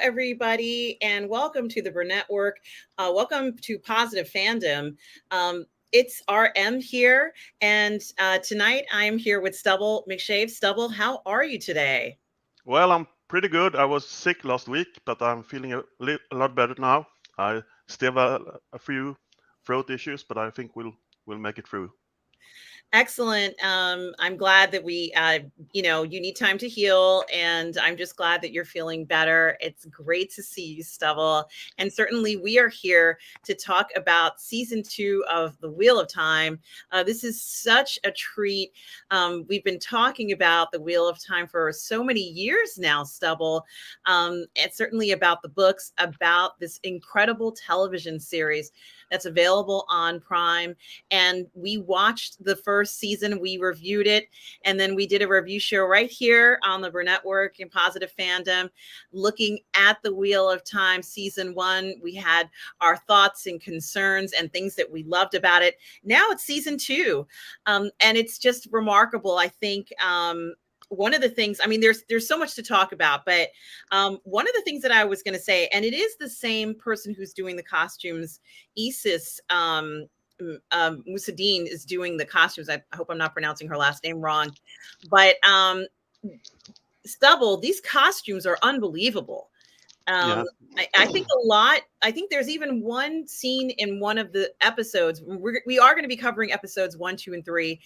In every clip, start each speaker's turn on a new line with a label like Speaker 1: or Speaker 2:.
Speaker 1: everybody, and welcome to the Burnett Work. Welcome to Positive Fandom. It's RM here, and tonight I'm here with Stubble McShave. Stubble, how are you today?
Speaker 2: Well, I'm pretty good. I was sick last week, but I'm feeling a lot better now. I still have a few throat issues, but I think we'll make it through.
Speaker 1: Excellent. I'm glad that you need time to heal, and I'm just glad that you're feeling better. It's great to see you, Stubble. And certainly, we are here to talk about season 2 of The Wheel of Time. This is such a treat. We've been talking about The Wheel of Time for so many years now, Stubble, and certainly about the books, about this incredible television series that's available on Prime. And we watched the first season, we reviewed it, and then we did a review show right here on the Burnett Work in Positive Fandom, looking at the Wheel of Time season 1. We had our thoughts and concerns and things that we loved about it. Now it's season 2, and it's just remarkable. I think one of the things, I mean, there's so much to talk about, but one of the things that I was going to say, and it is the same person who's doing the costumes, Isis Musadine is doing the costumes. I hope I'm not pronouncing her last name wrong, but Stubble, these costumes are unbelievable. Um,
Speaker 2: Yeah,
Speaker 1: I think a lot. I think there's even one scene in one of the episodes. We are going to be covering episodes 1, 2, and 3.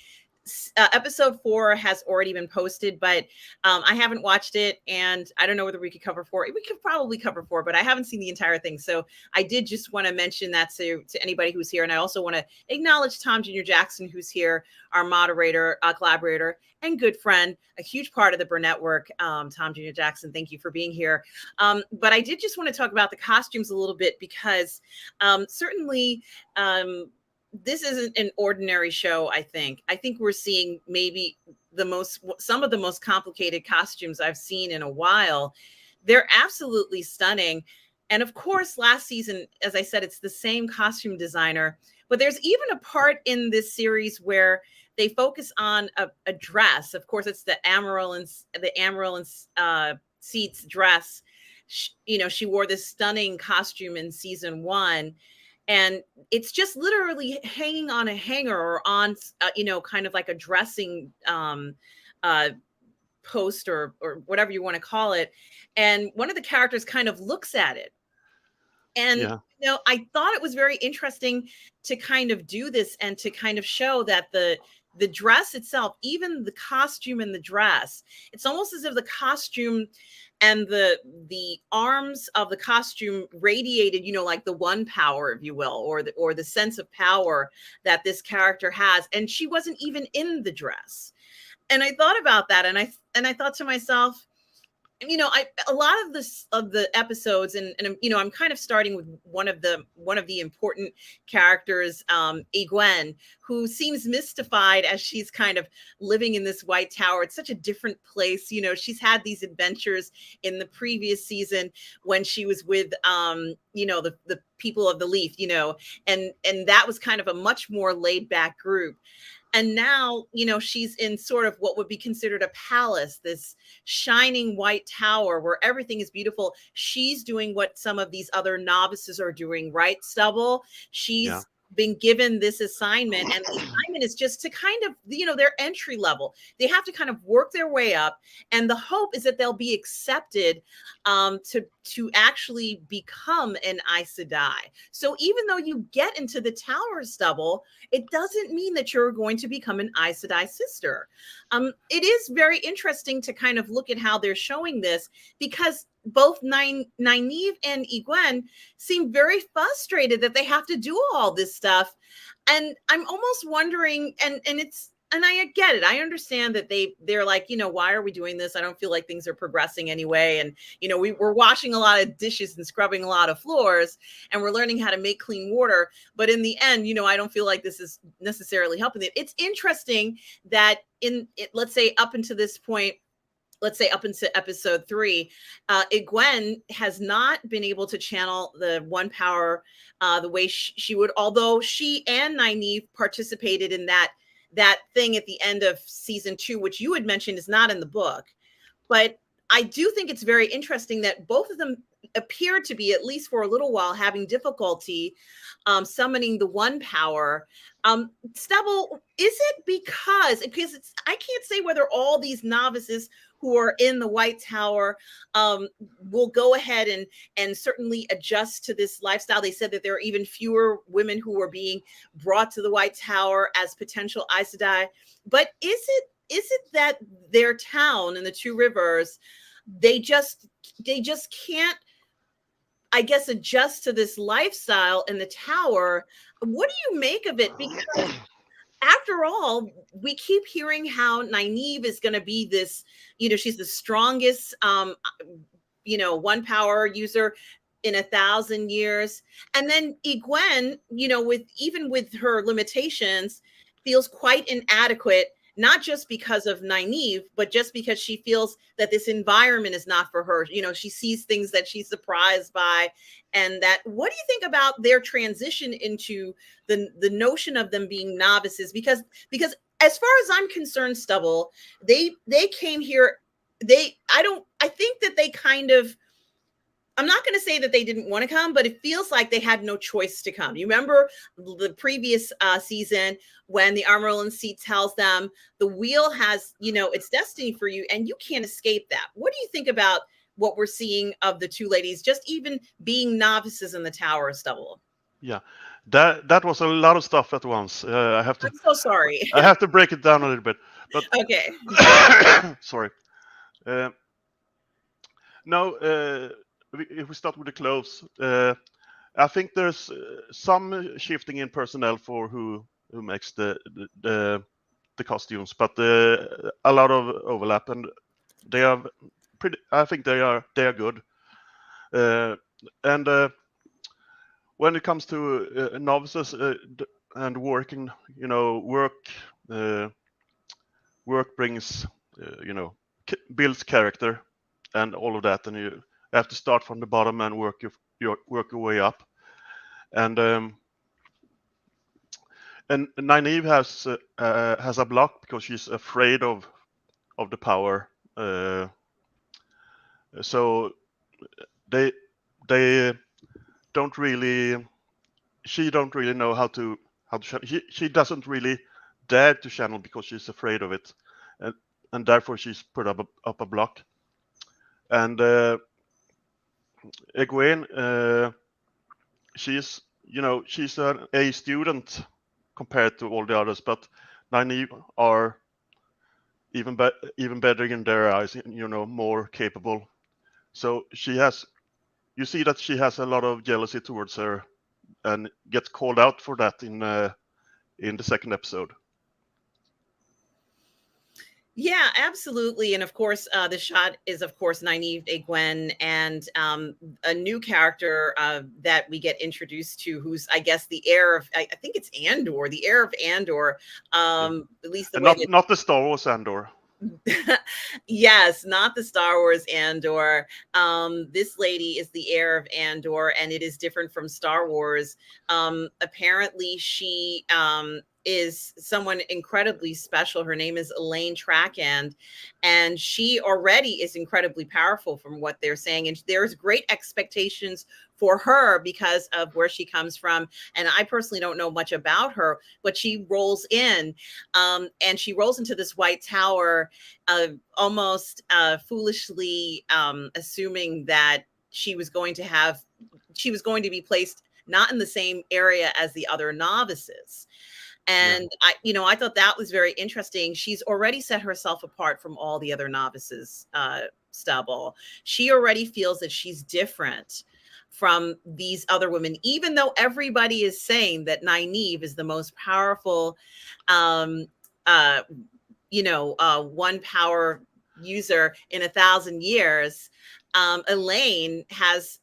Speaker 1: Episode 4 has already been posted, but I haven't watched it, and I don't know whether we could cover 4. We could probably cover 4, but I haven't seen the entire thing. So I did just want to mention that to anybody who's here, and I also want to acknowledge Tom Jr. Jackson, who's here, our moderator, collaborator, and good friend, a huge part of the Burnett Work. Tom Jr. Jackson, thank you for being here. But I did just want to talk about the costumes a little bit because certainly. This isn't an ordinary show. I think we're seeing maybe some of the most complicated costumes I've seen in a while. They're absolutely stunning. And of course, last season, as I said, it's the same costume designer, but there's even a part in this series where they focus on a dress. Of course, it's the Amaryllis Seats dress. She wore this stunning costume in season 1, and it's just literally hanging on a hanger or on kind of like a dressing uh post or whatever you want to call it, and one of the characters kind of looks at it, and
Speaker 2: yeah,
Speaker 1: I thought it was very interesting to kind of do this and to kind of show that the dress itself, even the costume and the dress, it's almost as if the costume and the arms of the costume radiated, like the one power, if you will, or the sense of power that this character has, and she wasn't even in the dress. And I thought about that, and I thought to myself, I a lot of the episodes, and I'm kind of starting with one of the important characters, Egwene, who seems mystified as she's kind of living in this White Tower. It's such a different place. She's had these adventures in the previous season when she was with the people of the Leaf, and that was kind of a much more laid back group. And now, she's in sort of what would be considered a palace, this shining white tower where everything is beautiful. She's doing what some of these other novices are doing, right, Stubble?
Speaker 2: yeah,
Speaker 1: She's been given this assignment, and the assignment is just to kind of, their entry level. They have to kind of work their way up, and the hope is that they'll be accepted to actually become an Aes Sedai. So even though you get into the tower, Stubble, it doesn't mean that you're going to become an Aes Sedai sister. It is very interesting to kind of look at how they're showing this, because both Nynaeve and Egwene seem very frustrated that they have to do all this stuff. And I'm almost wondering, and I get it. I understand that they're like, why are we doing this? I don't feel like things are progressing anyway. And, we're washing a lot of dishes and scrubbing a lot of floors, and we're learning how to make clean water. But in the end, I don't feel like this is necessarily helping it. It's interesting that let's say up until this point, let's say up into episode 3, Egwene has not been able to channel the one power the way she would, although she and Nynaeve participated in that thing at the end of season 2, which you had mentioned is not in the book. But I do think it's very interesting that both of them appeared to be, at least for a little while, having difficulty summoning the one power. Stubble, is it because it's, I can't say whether all these novices who are in the White Tower will go ahead and certainly adjust to this lifestyle. They said that there are even fewer women who are being brought to the White Tower as potential Aes Sedai. But is it that their town in the Two Rivers, they just can't, I guess, adjust to this lifestyle in the tower? What do you make of it? Because after all, we keep hearing how Nynaeve is going to be this, she's the strongest, one power user in 1,000 years. And then Egwene, with her limitations, feels quite inadequate, not just because of Nynaeve, but just because she feels that this environment is not for her. She sees things that she's surprised by. And that, what do you think about their transition into the notion of them being novices? Because as far as I'm concerned, Stubble, they came here. I think that they kind of, I'm not going to say that they didn't want to come, but it feels like they had no choice to come. You remember the previous season when the Amyrlin Seat tells them the wheel has, its destiny for you and you can't escape that. What do you think about what we're seeing of the two ladies just even being novices in the Tower of Stubble?
Speaker 2: Yeah, that was a lot of stuff at once. I'm
Speaker 1: so sorry.
Speaker 2: I have to break it down a little bit. But
Speaker 1: okay.
Speaker 2: Sorry. No. If we start with the clothes, I think there's some shifting in personnel for who makes the costumes, but a lot of overlap, and they are pretty. I think they are good. And when it comes to novices and working, work brings, builds character and all of that, and you have to start from the bottom and work your way up. And Nynaeve has a block because she's afraid of the power. So they don't really. She don't really know how to channel. She doesn't really dare to channel because she's afraid of it, and therefore she's put up a block. And Egwene, she's an A student compared to all the others, but Nynaeve are even better in their eyes, more capable. So you see that she has a lot of jealousy towards her, and gets called out for that in the second episode.
Speaker 1: Yeah, absolutely. And of course, the shot is, of course, Nynaeve Egwene, and a new character that we get introduced to, who's, I guess, the heir of, I think it's Andor, the heir of Andor. At least
Speaker 2: not the Star Wars Andor.
Speaker 1: Yes, not the Star Wars Andor. This lady is the heir of Andor, and it is different from Star Wars. Apparently, she is someone incredibly special. Her name is Elaine Trakand, and she already is incredibly powerful from what they're saying. And there's great expectations for her because of where she comes from. And I personally don't know much about her, but she rolls in, and she rolls into this White Tower, almost foolishly assuming that she was going to be placed not in the same area as the other novices. And I thought that was very interesting. She's already set herself apart from all the other novices, Stubble. She already feels that she's different from these other women, even though everybody is saying that Nynaeve is the most powerful, one power user in 1,000 years. Elaine has,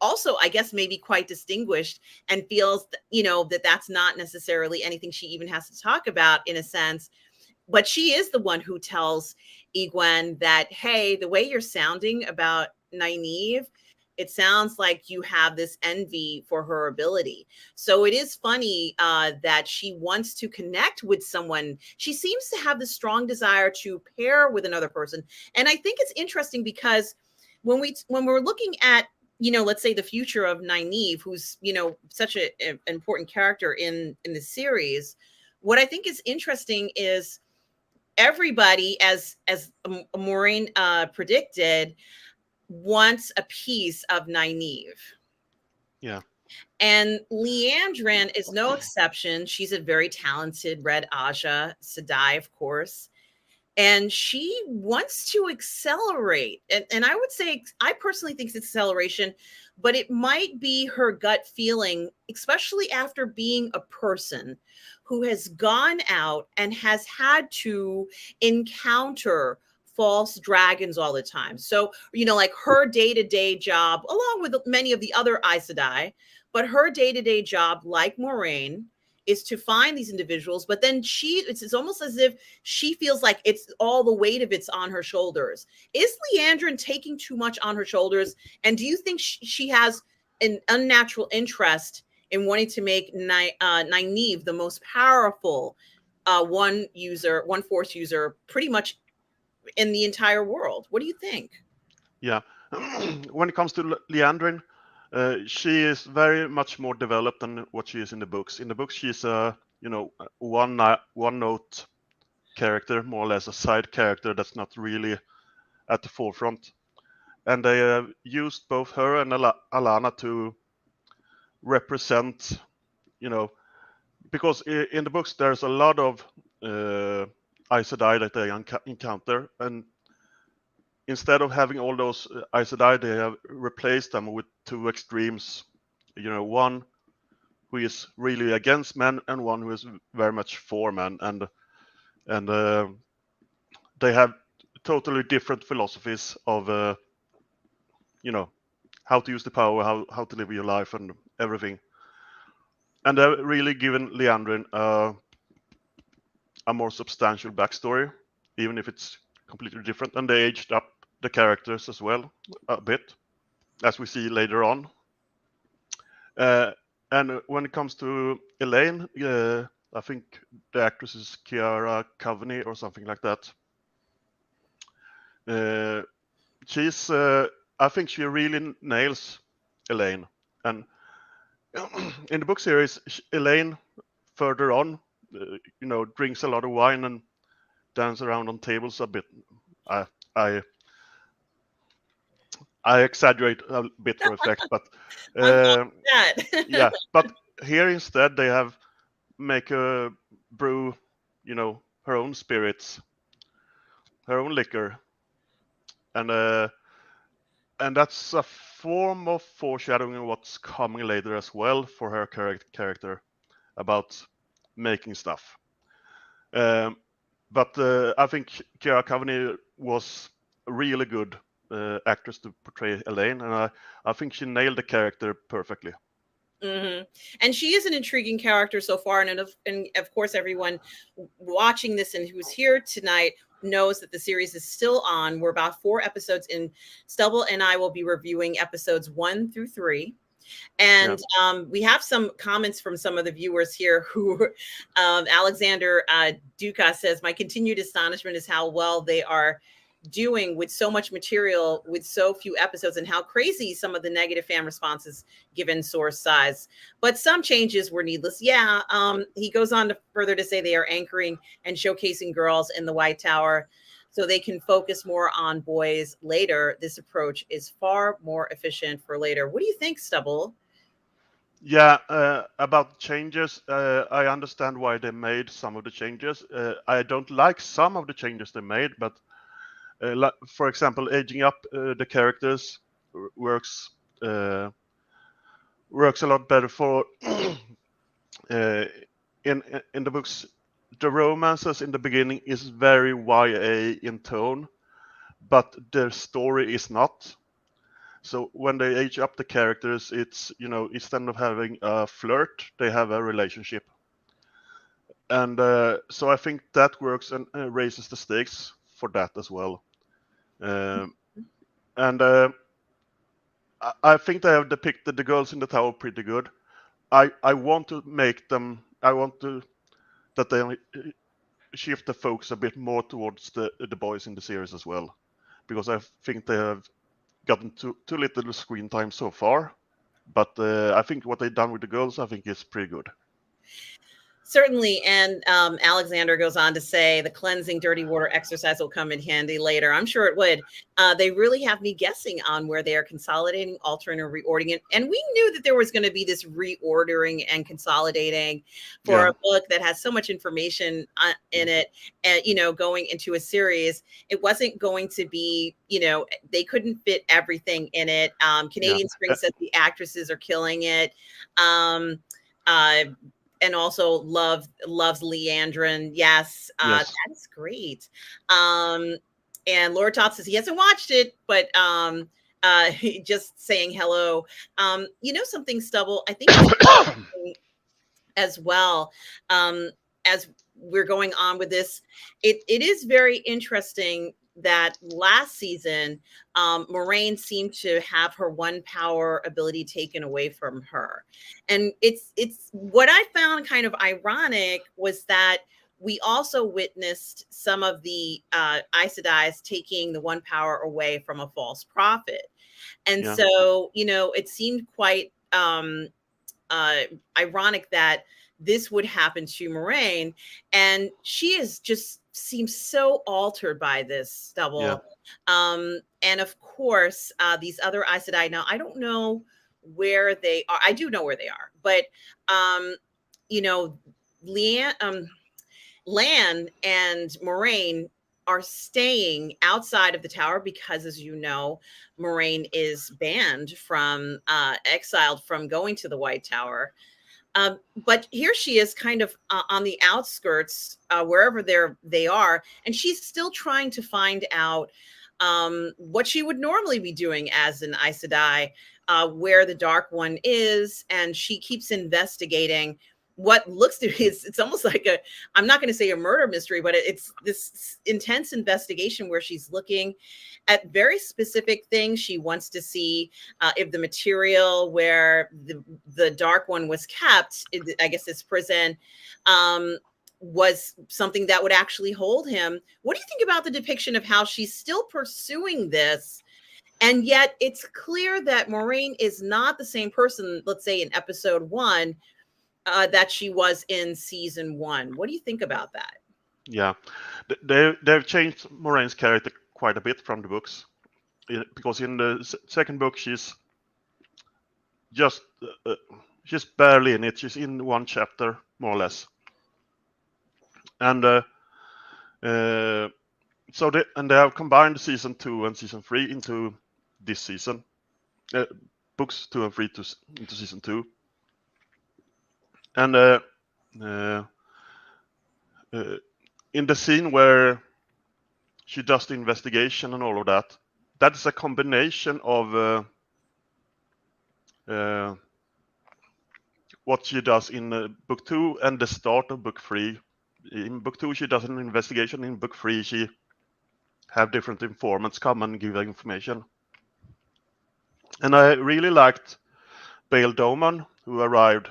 Speaker 1: also, I guess, maybe quite distinguished, and feels, that that's not necessarily anything she even has to talk about, in a sense. But she is the one who tells Egwene that, hey, the way you're sounding about Nynaeve, it sounds like you have this envy for her ability. So it is funny that she wants to connect with someone. She seems to have the strong desire to pair with another person. And I think it's interesting because when we're looking at, let's say the future of Nynaeve, who's, such an important character in the series, what I think is interesting is everybody, as Maureen predicted, wants a piece of Nynaeve.
Speaker 2: Yeah.
Speaker 1: And Liandrin is no exception. She's a very talented Red Aja Sedai, of course. And she wants to accelerate. And I would say, I personally think it's acceleration, but it might be her gut feeling, especially after being a person who has gone out and has had to encounter false dragons all the time. So, like her day-to-day job, along with many of the other Aes Sedai, but her day-to-day job, like Moiraine, is to find these individuals. But then it's almost as if she feels like it's all the weight of it's on her shoulders. Is Liandrin taking too much on her shoulders? And do you think she has an unnatural interest in wanting to make Nynaeve the most powerful one force user pretty much in the entire world? What do you think?
Speaker 2: Yeah. When it comes to Liandrin, she is very much more developed than what she is in the books. In the books, she's a one note character, more or less a side character that's not really at the forefront. And they have used both her and Alana to represent, because in the books there's a lot of Aes Sedai that they encounter, and instead of having all those Aes Sedai, they have replaced them with two extremes. One who is really against men and one who is very much for men, and they have totally different philosophies of how to use the power, how to live your life, and everything. And they've really given Liandrin a more substantial backstory, even if it's completely different. And they aged up the characters as well a bit, as we see later on. And when it comes to Elayne, I think the actress is Kiara Coveney or something like that. I think she really nails Elayne. And in the book series, Elayne further on, drinks a lot of wine and dances around on tables a bit. I exaggerate a bit for effect, but yeah. But here instead they have make her brew, her own spirits, her own liquor, and that's a form of foreshadowing of what's coming later as well for her character about making stuff. But I think Kiara Coveney was a really good actress to portray Elayne, and I think she nailed the character perfectly.
Speaker 1: Mm-hmm. And she is an intriguing character so far, and of course, everyone watching this and who's here tonight knows that the series is still on. We're about 4 episodes in. Stubble and I will be reviewing episodes 1 through 3. And we have some comments from some of the viewers here who Alexander Duca says, my continued astonishment is how well they are doing with so much material with so few episodes, and how crazy some of the negative fan responses given source size, but some changes were needless. He goes on to further to say they are anchoring and showcasing girls in the White Tower so they can focus more on boys later. This approach is far more efficient for later. What do you think, Stubble?
Speaker 2: Yeah, about changes, I understand why they made some of the changes. I don't like some of the changes they made, but for example, aging up the characters works a lot better for in the books. The romances in the beginning is very YA in tone, but their story is not. So when they age up the characters, it's instead of having a flirt, they have a relationship, and so I think that works and raises the stakes for that as well. And I think they have depicted the girls in the tower pretty good. I want to make them. I want to that they shift the focus a bit more towards the boys in the series as well, because I think they have gotten too little screen time so far. But I think what they've done with the girls, I think, is pretty good.
Speaker 1: Certainly. And Alexander goes on to say the cleansing dirty water exercise will come in handy later. I'm sure it would. They really have me guessing on where they are consolidating, altering, or reordering it. And we knew that there was going to be this reordering and consolidating for a book that has so much information in it. And, going into a series, it wasn't going to be, they couldn't fit everything in it. Canadian Spring says the actresses are killing it. And also loves Leandrin. Yes, that's great. And Laura Todd says he hasn't watched it, but just saying hello. Something, Stubble, I think as well, as we're going on with this, it is very interesting that last season, Moiraine seemed to have her one power ability taken away from her. And it's what I found kind of ironic was that we also witnessed some of the Aes Sedais taking the one power away from a false prophet. And so, it seemed quite ironic that this would happen to Moiraine, and she is just seems so altered by this, Stubble. And of course, these other Aes Sedai. Now, I don't know where they are. I do know where they are, but Lan and Moiraine are staying outside of the tower because, as you know, Moiraine is banned from exiled from going to the White Tower. But here she is kind of on the outskirts, wherever they are, and she's still trying to find out what she would normally be doing as an Aes Sedai, where the Dark One is, and she keeps investigating what looks to be, it's almost like I'm not going to say a murder mystery, but it's this intense investigation where she's looking at very specific things. She wants to see if the material where the Dark One was kept, I guess this prison, was something that would actually hold him. What do you think about the depiction of how she's still pursuing this? And yet it's clear that Moiraine is not the same person, let's say in episode 1, that she was in season 1. What do you think about that?
Speaker 2: Yeah, they've changed Moraine's character quite a bit from the books, because in the second book she's just she's barely in it. She's in one chapter more or less, and so they have combined season 2 and season 3 into this season, books 2 and 3 into season 2. And in the scene where she does the investigation and all of that, that is a combination of what she does in book 2 and the start of book 3. In book 2, she does an investigation. In book 3, she have different informants come and give her information. And I really liked Bail Doman, who arrived.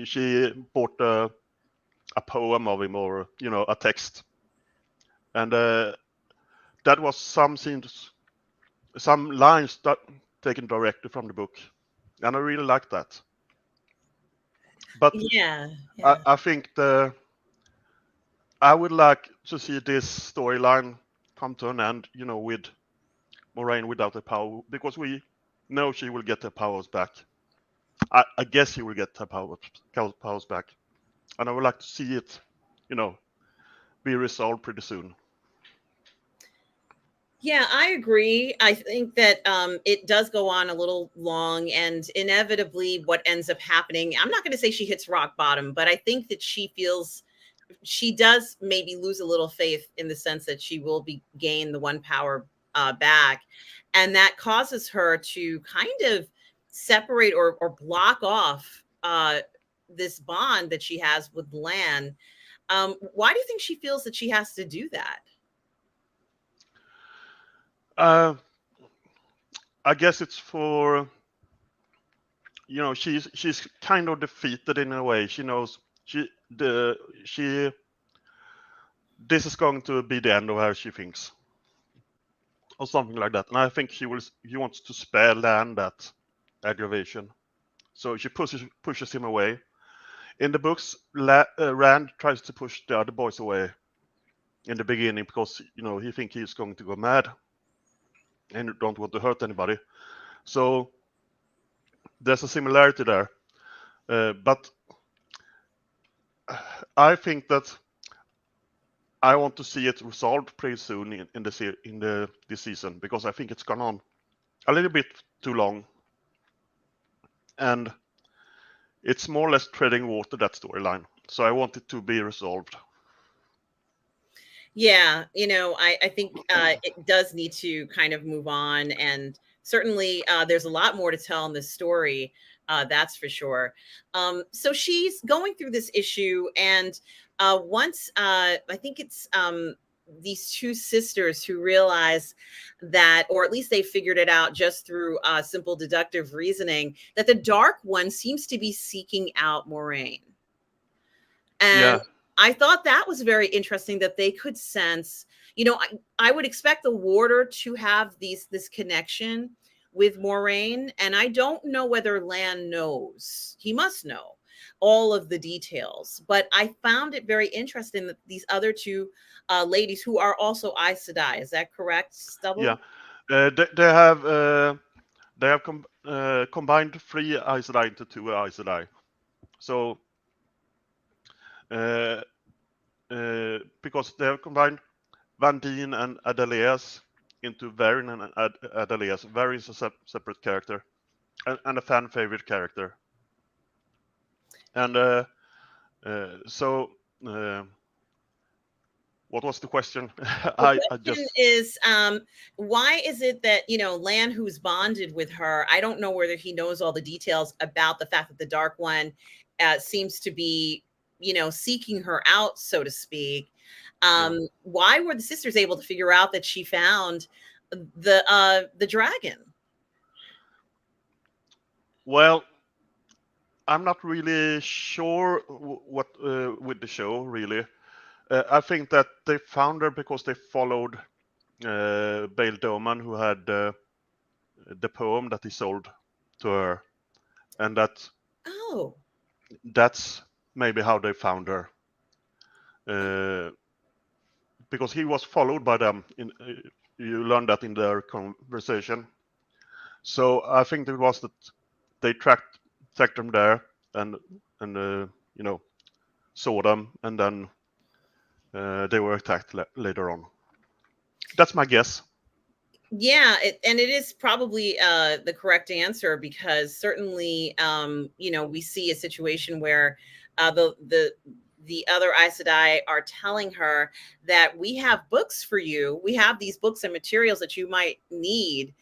Speaker 2: She bought a poem of him, or a text, and that was some lines that taken directly from the book, and I really liked that. But I think I would like to see this storyline come to an end, with Moiraine without the power, because we know she will get her powers back. I guess she will get her powers back, and I would like to see it, be resolved pretty soon.
Speaker 1: Yeah, I agree. I think that it does go on a little long, and inevitably what ends up happening, I'm not going to say she hits rock bottom, but I think that she does maybe lose a little faith in the sense that she will gain the one power back. And that causes her to kind of separate or block off this bond that she has with Lan. Why do you think she feels that she has to do that?
Speaker 2: I guess it's for, she's kind of defeated in a way. She knows this is going to be the end of her, she thinks. or something like that. And I think he wants to spare Lan that aggravation, so she pushes him away. In the books, Rand tries to push the other boys away in the beginning because he thinks he's going to go mad and don't want to hurt anybody. So there's a similarity there, but I think that I want to see it resolved pretty soon in this season, because I think it's gone on a little bit too long, and it's more or less treading water, that storyline. So I want it to be resolved.
Speaker 1: Yeah, I think it does need to kind of move on, and certainly there's a lot more to tell in this story. That's for sure. So she's going through this issue, and once I think it's these two sisters who realize that, or at least they figured it out just through simple deductive reasoning, that the Dark One seems to be seeking out Moiraine. And I thought that was very interesting that they could sense, I would expect the warder to have this connection with Moiraine. And I don't know whether Lan knows. He must know all of the details. But I found it very interesting that these other two ladies, who are also Aes Sedai, is that correct, Stubble?
Speaker 2: Yeah, they have combined 3 Aes Sedai into 2 Aes Sedai. So because they have combined Vandene and Adeleas into Verin and Adeleas. Verin is a separate character and a fan favorite character. And what was the question?
Speaker 1: The question is, why is it that, Lan, who's bonded with her, I don't know whether he knows all the details about the fact that the Dark One seems to be, seeking her out, so to speak. Why were the sisters able to figure out that she found the dragon?
Speaker 2: Well, I'm not really sure what with the show, really. I think that they found her because they followed Bail Doman, who had the poem that he sold to her, and that's maybe how they found her. Because he was followed by them. You learned that in their conversation. So I think it was that they tracked them there and saw them, and then they were attacked later on. That's my guess.
Speaker 1: Yeah, and it is probably the correct answer, because certainly, we see a situation where the other Aes Sedai are telling her that we have books for you. We have these books and materials that you might need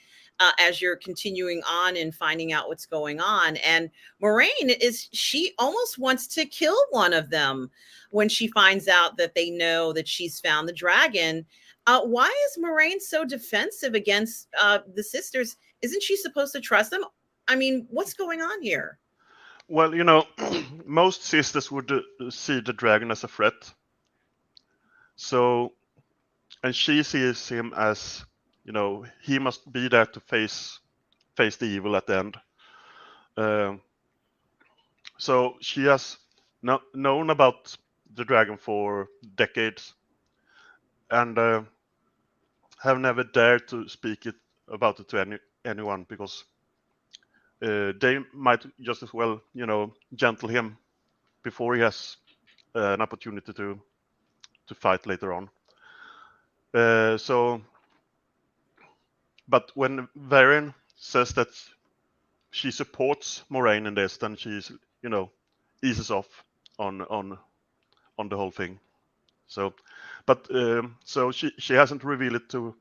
Speaker 1: as you're continuing on and finding out what's going on. And Moiraine she almost wants to kill one of them when she finds out that they know that she's found the dragon. Why is Moiraine so defensive against the sisters? Isn't she supposed to trust them? I mean, what's going on here?
Speaker 2: Well, most sisters would see the dragon as a threat. So, and she sees him as, he must be there to face the evil at the end. So she has known about the dragon for decades, and have never dared to speak about it to anyone, because they might just as well, gentle him before he has an opportunity to fight later on. But when Verin says that she supports Moiraine in this, then she's, eases off on the whole thing. So, but so she hasn't revealed it to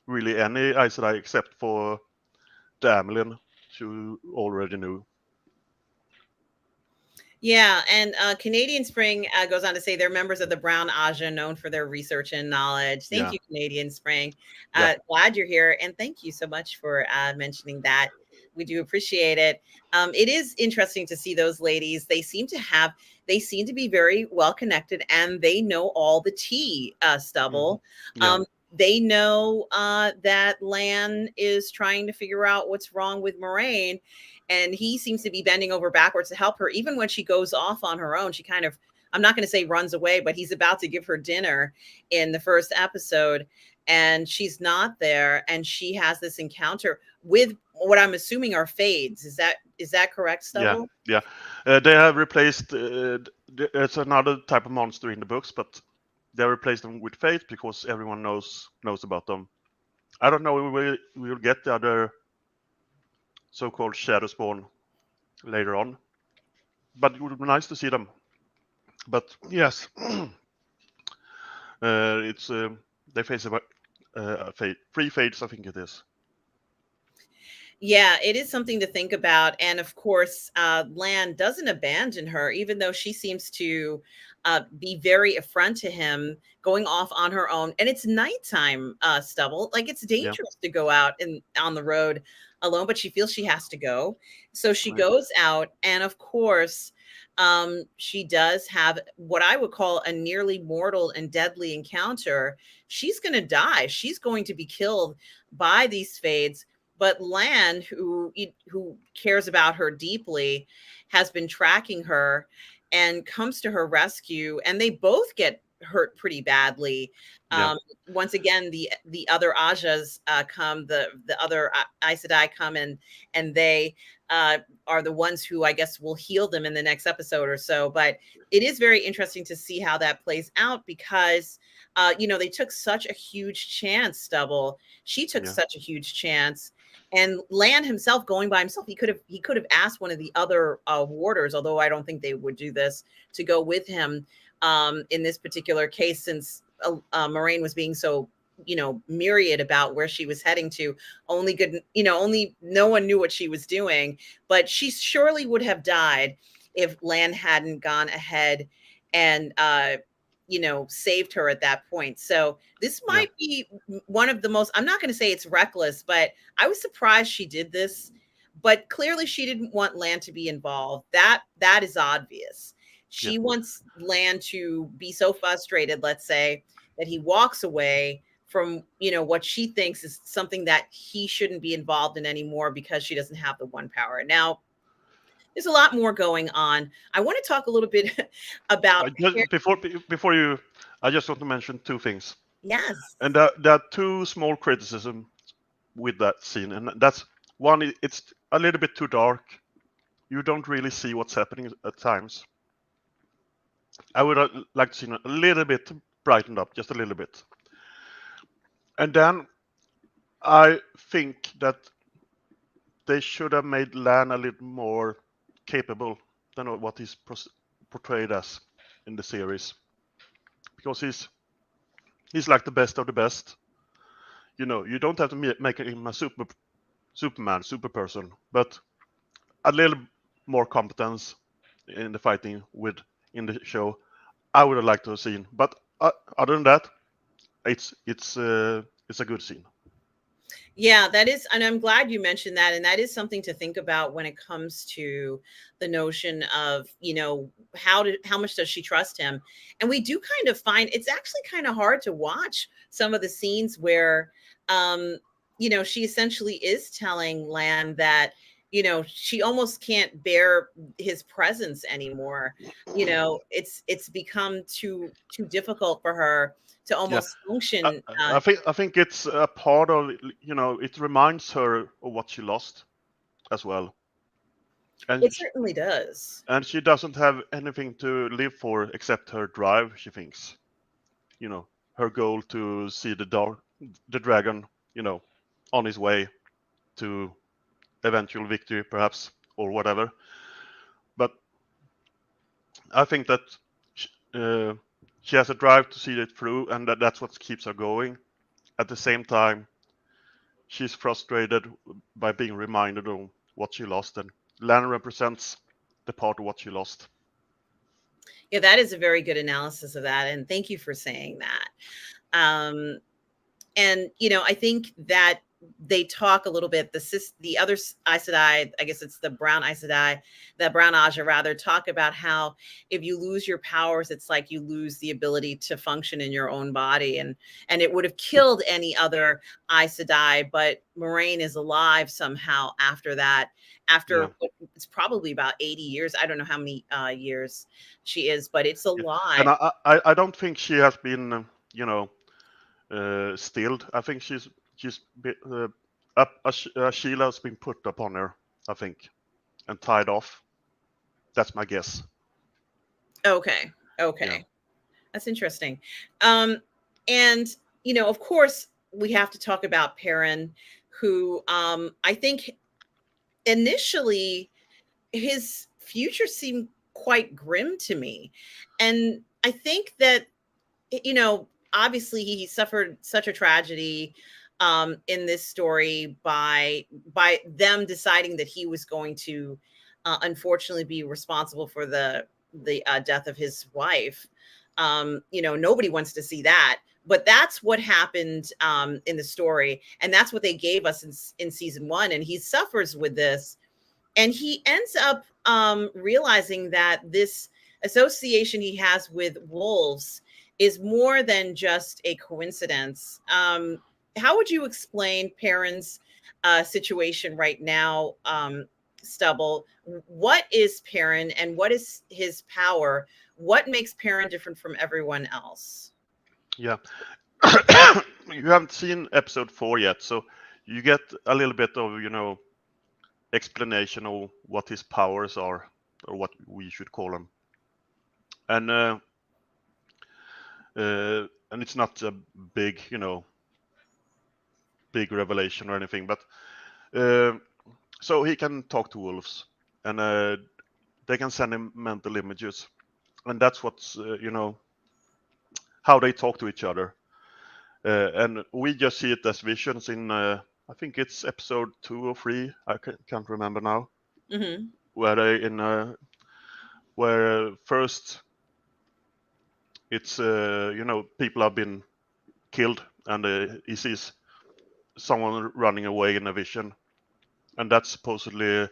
Speaker 2: really any Aes Sedai except for the Amyrlin, she already knew.
Speaker 1: Yeah, and Canadian Spring goes on to say they're members of the Brown Aja, known for their research and knowledge. Thank you, Canadian Spring. Glad you're here, and thank you so much for mentioning that. We do appreciate it. It is interesting to see those ladies. They seem to be very well connected, and they know all the tea, Stubble.
Speaker 2: Mm-hmm.
Speaker 1: they know that Lan is trying to figure out what's wrong with Moraine, and he seems to be bending over backwards to help her. Even when she goes off on her own, she kind of, I'm not going to say runs away, but he's about to give her dinner in the first episode, and she's not there, and she has this encounter with what I'm assuming are fades. Is that correct, Stubble?
Speaker 2: Yeah. They have replaced. It's another type of monster in the books, but they replaced them with fate because everyone knows about them. I don't know. We will get the other so-called shadow spawn later on, but it would be nice to see them. But yes, it's they face a fate, 3 fates, I think it is.
Speaker 1: Yeah, it is something to think about. And of course, Lan doesn't abandon her, even though she seems to be very affront to him, going off on her own. And it's nighttime, Stubble. Like, it's dangerous to go out on the road alone, but she feels she has to go. So she goes out. And of course, she does have what I would call a nearly mortal and deadly encounter. She's going to die. She's going to be killed by these fades. But Lan, who cares about her deeply, has been tracking her and comes to her rescue, and they both get hurt pretty badly. Once again, the other Ajas come, the other Aes Sedai come, and they are the ones who I guess will heal them in the next episode or so. But it is very interesting to see how that plays out, because they took such a huge chance. Stubble, she took such a huge chance. And Lan himself, going by himself, he could have asked one of the other warders, although I don't think they would do this, to go with him in this particular case, since Moraine was being so myriad about where she was heading to. Only no one knew what she was doing, but she surely would have died if Lan hadn't gone ahead and saved her at that point. So this might be one of the most, I'm not going to say it's reckless, but I was surprised she did this. But clearly she didn't want Lan to be involved. That is obvious. She wants Lan to be so frustrated, let's say, that he walks away from what she thinks is something that he shouldn't be involved in anymore, because she doesn't have the one power. Now, there's a lot more going on. I want to talk a little bit about
Speaker 2: before you. I just want to mention 2 things.
Speaker 1: Yes.
Speaker 2: And there are 2 small criticisms with that scene, and that's one. It's a little bit too dark. You don't really see what's happening at times. I would like to see a little bit brightened up, just a little bit. And then I think that they should have made Lan a little more capable than what he's portrayed as in the series, because he's like the best of the best. You don't have to make him a Superman, super person, but a little more competence in the fighting in the show, I would have liked to have seen. But other than that, it's a good scene.
Speaker 1: Yeah, that is, and I'm glad you mentioned that. And that is something to think about when it comes to the notion of, how much does she trust him? And we do kind of find it's actually kind of hard to watch some of the scenes where, she essentially is telling Lan that, she almost can't bear his presence anymore. It's become too difficult for her to almost function.
Speaker 2: I think it's a part of, it reminds her of what she lost as well. And
Speaker 1: it certainly does.
Speaker 2: And she doesn't have anything to live for except her drive, she thinks. Her goal to see the dragon, on his way to eventual victory, perhaps, or whatever. But I think that she has a drive to see it through, and that's what keeps her going. At the same time, she's frustrated by being reminded of what she lost, and Lan represents the part of what she lost.
Speaker 1: Yeah, that is a very good analysis of that, and thank you for saying that. And I think that they talk a little bit. The other Aes Sedai, I guess it's the brown Aes Sedai, the brown Aja rather, talk about how if you lose your powers, it's like you lose the ability to function in your own body, and it would have killed any other Aes Sedai, but Moiraine is alive somehow after that. After it's probably about 80 years. I don't know how many years she is, but it's alive.
Speaker 2: And I don't think she has been, stilled. I think she's a shield has been put upon her, I think, and tied off. That's my guess.
Speaker 1: Okay.
Speaker 2: Yeah.
Speaker 1: That's interesting. And of course, we have to talk about Perrin, who I think initially his future seemed quite grim to me. And I think that, obviously he suffered such a tragedy in this story by them deciding that he was going to unfortunately be responsible for the death of his wife. Nobody wants to see that, but that's what happened in the story, and that's what they gave us in season 1. And he suffers with this, and he ends up realizing that this association he has with wolves is more than just a coincidence. How would you explain Perrin's situation right now, Stubble? What is Perrin, and what is his power? What makes Perrin different from everyone else?
Speaker 2: Yeah. You haven't seen episode 4 yet, so you get a little bit of, explanation of what his powers are, or what we should call them. And it's not a big, big revelation or anything, but so he can talk to wolves, and they can send him mental images, and that's what's how they talk to each other, and we just see it as visions in I think it's episode 2 or 3, I can't remember now.
Speaker 1: Mm-hmm.
Speaker 2: Where they where first it's people have been killed, and he sees someone running away in a vision, and that's supposedly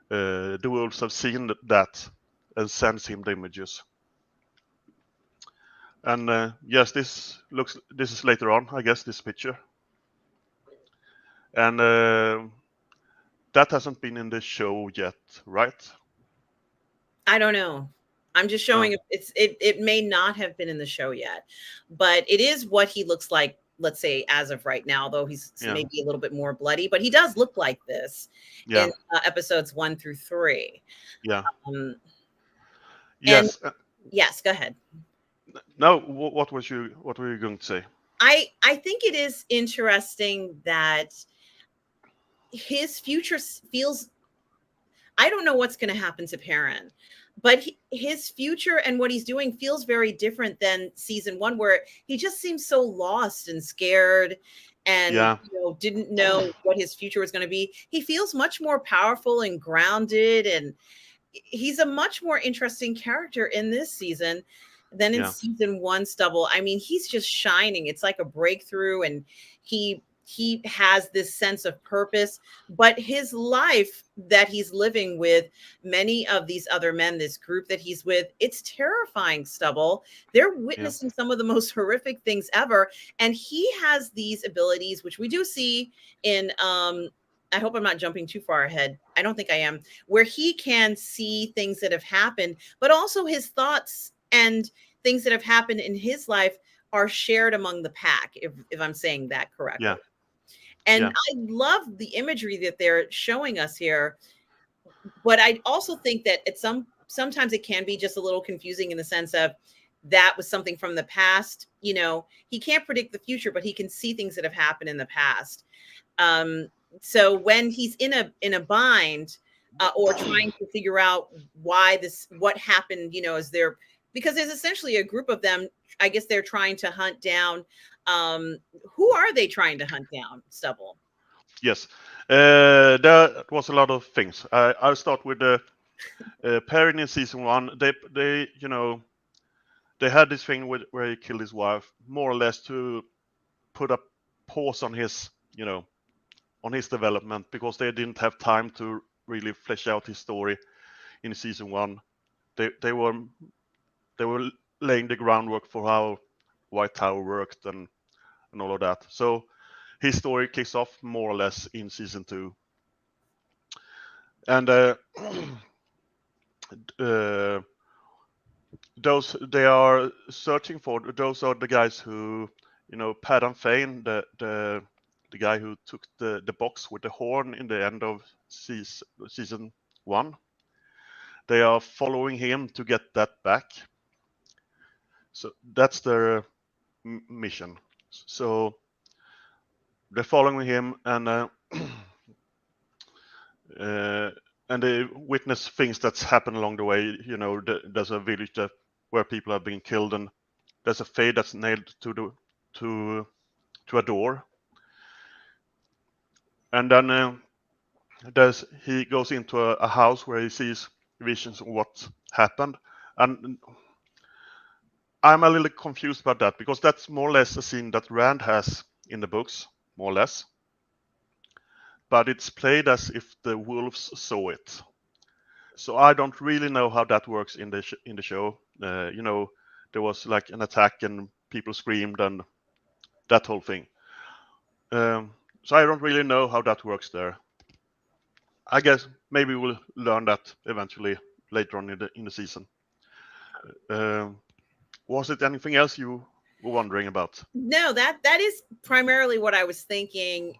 Speaker 2: the wolves have seen that and sends him the images. And yes, this is later on, I guess, this picture, and that hasn't been in the show yet, right?
Speaker 1: I don't know. I'm just showing it may not have been in the show yet, but it is what he looks like, let's say, as of right now, though he's maybe a little bit more bloody, but he does look like this in episodes 1 through 3.
Speaker 2: Yeah.
Speaker 1: Yes. Yes, go ahead.
Speaker 2: No, what were you going to say?
Speaker 1: I think it is interesting that his future feels, I don't know what's going to happen to Perrin, but his future and what he's doing feels very different than season 1, where he just seems so lost and scared and didn't know what his future was going to be. He feels much more powerful and grounded, and he's a much more interesting character in this season than in season 1, Stubble. I mean, he's just shining. It's like a breakthrough, and he has this sense of purpose, but his life that he's living with many of these other men, this group that he's with, it's terrifying, Stubble. They're witnessing some of the most horrific things ever. And he has these abilities, which we do see in, I hope I'm not jumping too far ahead. I don't think I am, where he can see things that have happened, but also his thoughts and things that have happened in his life are shared among the pack, if I'm saying that correctly.
Speaker 2: Yeah.
Speaker 1: And I love the imagery that they're showing us here. But I also think that sometimes it can be just a little confusing in the sense of that was something from the past. He can't predict the future, but he can see things that have happened in the past. So when he's in a bind or trying to figure out what happened, because there's essentially a group of them. I guess they're trying to hunt down. Who are they trying to hunt down, Stubble?
Speaker 2: Yes, there was a lot of things. I'll start with the Perrin in season 1. They had this thing where he killed his wife, more or less to put a pause on his on his development, because they didn't have time to really flesh out his story in season 1. They were laying the groundwork for how White Tower worked and all of that. So his story kicks off more or less in season 2. And those they are searching for, those are the guys who, Padan Fain, the guy who took the box with the horn in the end of season 1. They are following him to get that back. So that's their mission. So they're following him, and they witness things that's happened along the way. There's a village where people have been killed, and there's a fade that's nailed to a door. And then he goes into a house where he sees visions of what happened. And I'm a little confused about that, because that's more or less a scene that Rand has in the books, more or less. But it's played as if the wolves saw it. So I don't really know how that works in the show. There was like an attack and people screamed and that whole thing. So I don't really know how that works there. I guess maybe we'll learn that eventually later on in the season. Was it anything else you were wondering about?
Speaker 1: No, that is primarily what I was thinking.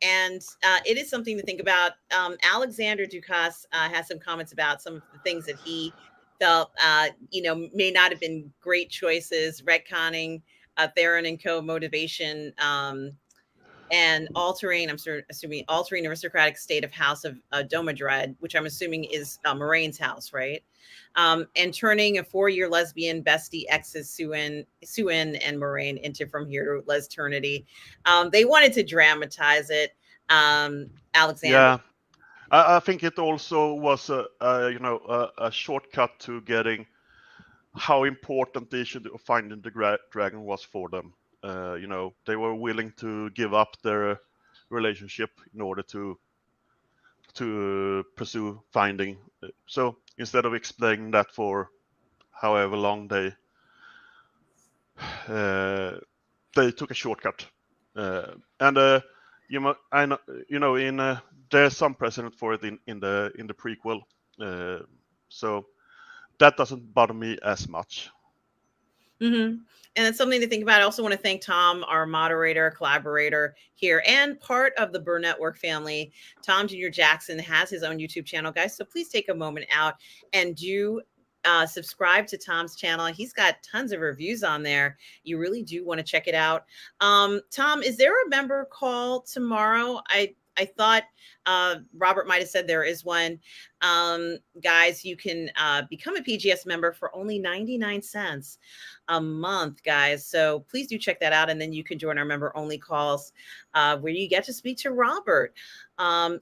Speaker 1: And it is something to think about. Alexander Dukas has some comments about some of the things that he felt, may not have been great choices, retconning Theron and co motivation, and altering aristocratic state of House of Domadred, which I'm assuming is Moiraine's house, right? And turning a 4-year lesbian bestie exes Suin and Moiraine into From Here to Lesternity. They wanted to dramatize it. Alexander.
Speaker 2: Yeah, I think it also was a shortcut to getting how important the issue of finding the dragon was for them. They were willing to give up their relationship in order to pursue finding. So instead of explaining that for however long, they took a shortcut. There's some precedent for it in the prequel. So that doesn't bother me as much.
Speaker 1: Mm-hmm. And it's something to think about. I also want to thank Tom, our moderator, collaborator here, and part of the Burr Network family. Tom Jr. Jackson has his own YouTube channel, guys. So please take a moment out and do subscribe to Tom's channel. He's got tons of reviews on there. You really do want to check it out. Tom, is there a member call tomorrow? I thought Robert might have said there is one. Guys, you can become a PGS member for only 99 cents a month, guys. So please do check that out. And then you can join our member only calls where you get to speak to Robert.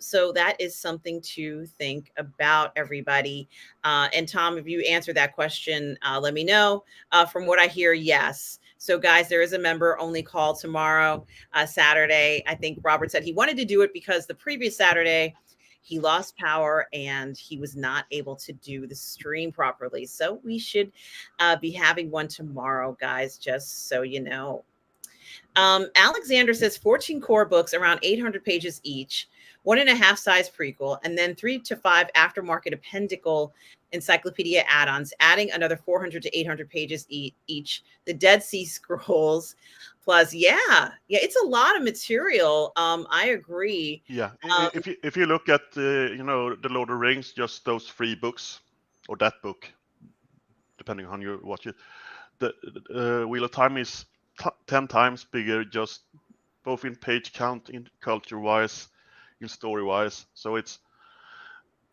Speaker 1: So that is something to think about, everybody. And Tom, if you answer that question, let me know. From what I hear, yes. So guys, there is a member only call tomorrow, Saturday. I think Robert said he wanted to do it because the previous Saturday he lost power and he was not able to do the stream properly. So we should be having one tomorrow, guys, just so you know. Alexander says 14 core books, around 800 pages each, 1.5 size prequel, and then 3 to 5 aftermarket appendical encyclopedia add-ons, adding another 400 to 800 pages each. The Dead Sea Scrolls, plus, yeah, it's a lot of material. I agree.
Speaker 2: Yeah, if you look at the Lord of the Rings, just those 3 books or that book, depending on how you watch it, the Wheel of Time is 10 times bigger, just both in page count, in culture-wise, in story-wise. So it's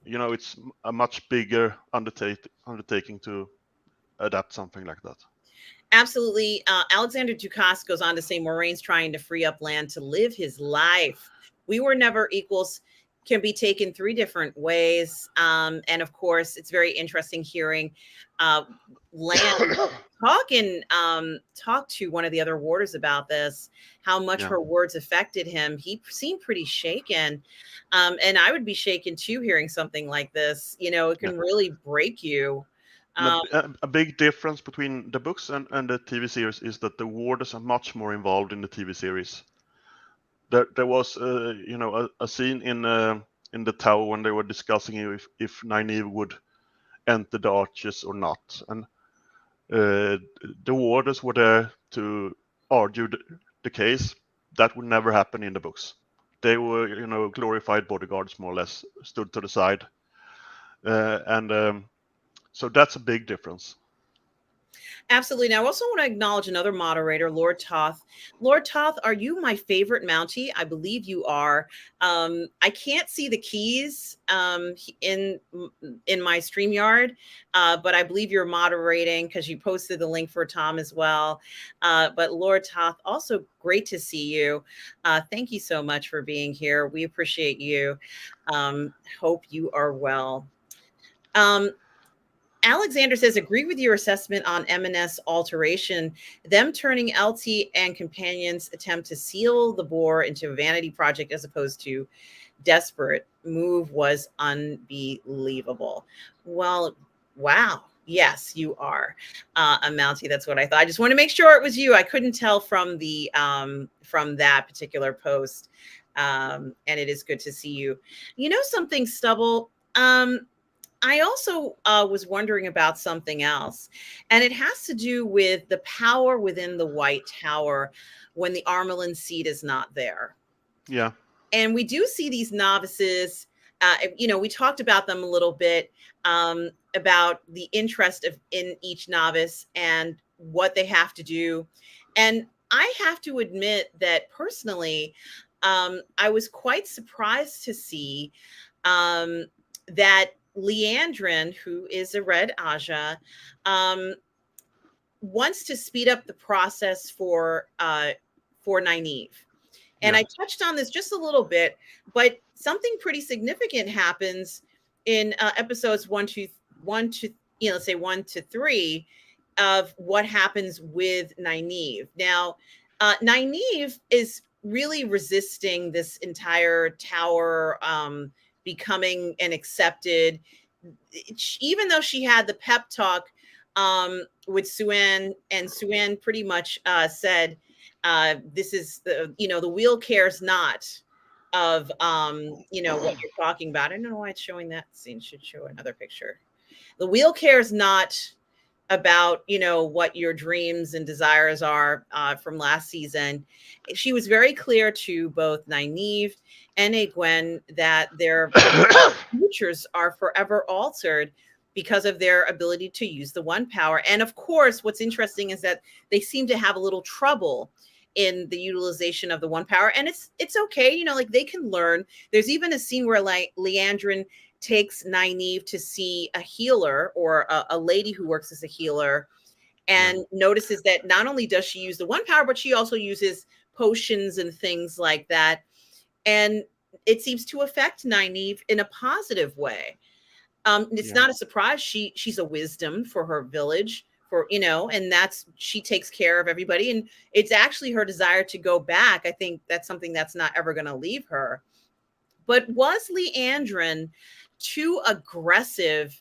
Speaker 2: it's a much bigger undertaking to adapt something like that.
Speaker 1: Absolutely. Alexander Dukas goes on to say Moiraine's trying to free up land to live his life. We were never equals. can be taken three different ways. And of course, it's very interesting hearing Lan talk to one of the other warders about this, how much
Speaker 2: Yeah.
Speaker 1: her words affected him. He seemed pretty shaken. And I would be shaken too hearing something like this. You know, it can really break you.
Speaker 2: A big difference between the books and the TV series is that the warders are much more involved in the TV series. There was, a scene in the tower when they were discussing if Nynaeve would enter the Arches or not, and the warders were there to argue the case. That would never happen in the books. They were, glorified bodyguards, more or less, stood to the side, and so that's a big difference.
Speaker 1: Absolutely. Now, I also want to acknowledge another moderator, Lord Toth. Lord Toth, are you my favorite Mountie? I believe you are. I can't see the keys in my StreamYard, but I believe you're moderating because you posted the link for Tom as well. But Lord Toth, also great to see you. Thank you so much for being here. We appreciate you. Hope you are well. Alexander says, agree with your assessment on M&S alteration. Them turning LT and companions attempt to seal the bore into a vanity project as opposed to desperate move was unbelievable. Well, wow. Yes, you are a Mountie. That's what I thought. I just want to make sure it was you. I couldn't tell from the from that particular post. And it is good to see you. You know something, Stubble? I also was wondering about something else, and it has to do with the power within the White Tower when the Armelin seed is not there.
Speaker 2: Yeah.
Speaker 1: And we do see these novices. We talked about them a little bit, about the interest in each novice and what they have to do. And I have to admit that personally, I was quite surprised to see that Liandrin, who is a Red Aja, wants to speed up the process for Nynaeve. And I touched on this just a little bit, but something pretty significant happens in episodes 1 to 3 of what happens with Nynaeve. Now, Nynaeve is really resisting this entire tower becoming an accepted, even though she had the pep talk with Siuan, and Siuan pretty much said, this is the wheel cares not of what you're talking about. I don't know why it's showing that scene. Should show another picture. The wheel cares not about what your dreams and desires are from last season. She was very clear to both Nynaeve and Egwene that their futures are forever altered because of their ability to use the one power. And of course, what's interesting is that they seem to have a little trouble in the utilization of the one power, and it's okay, like they can learn. There's even a scene where Liandrin takes Nynaeve to see a healer or a lady who works as a healer, and notices that not only does she use the one power, but she also uses potions and things like that. And it seems to affect Nynaeve in a positive way. It's not a surprise. She's a wisdom for her village, and she takes care of everybody. And it's actually her desire to go back. I think that's something that's not ever going to leave her. But was Liandrin too aggressive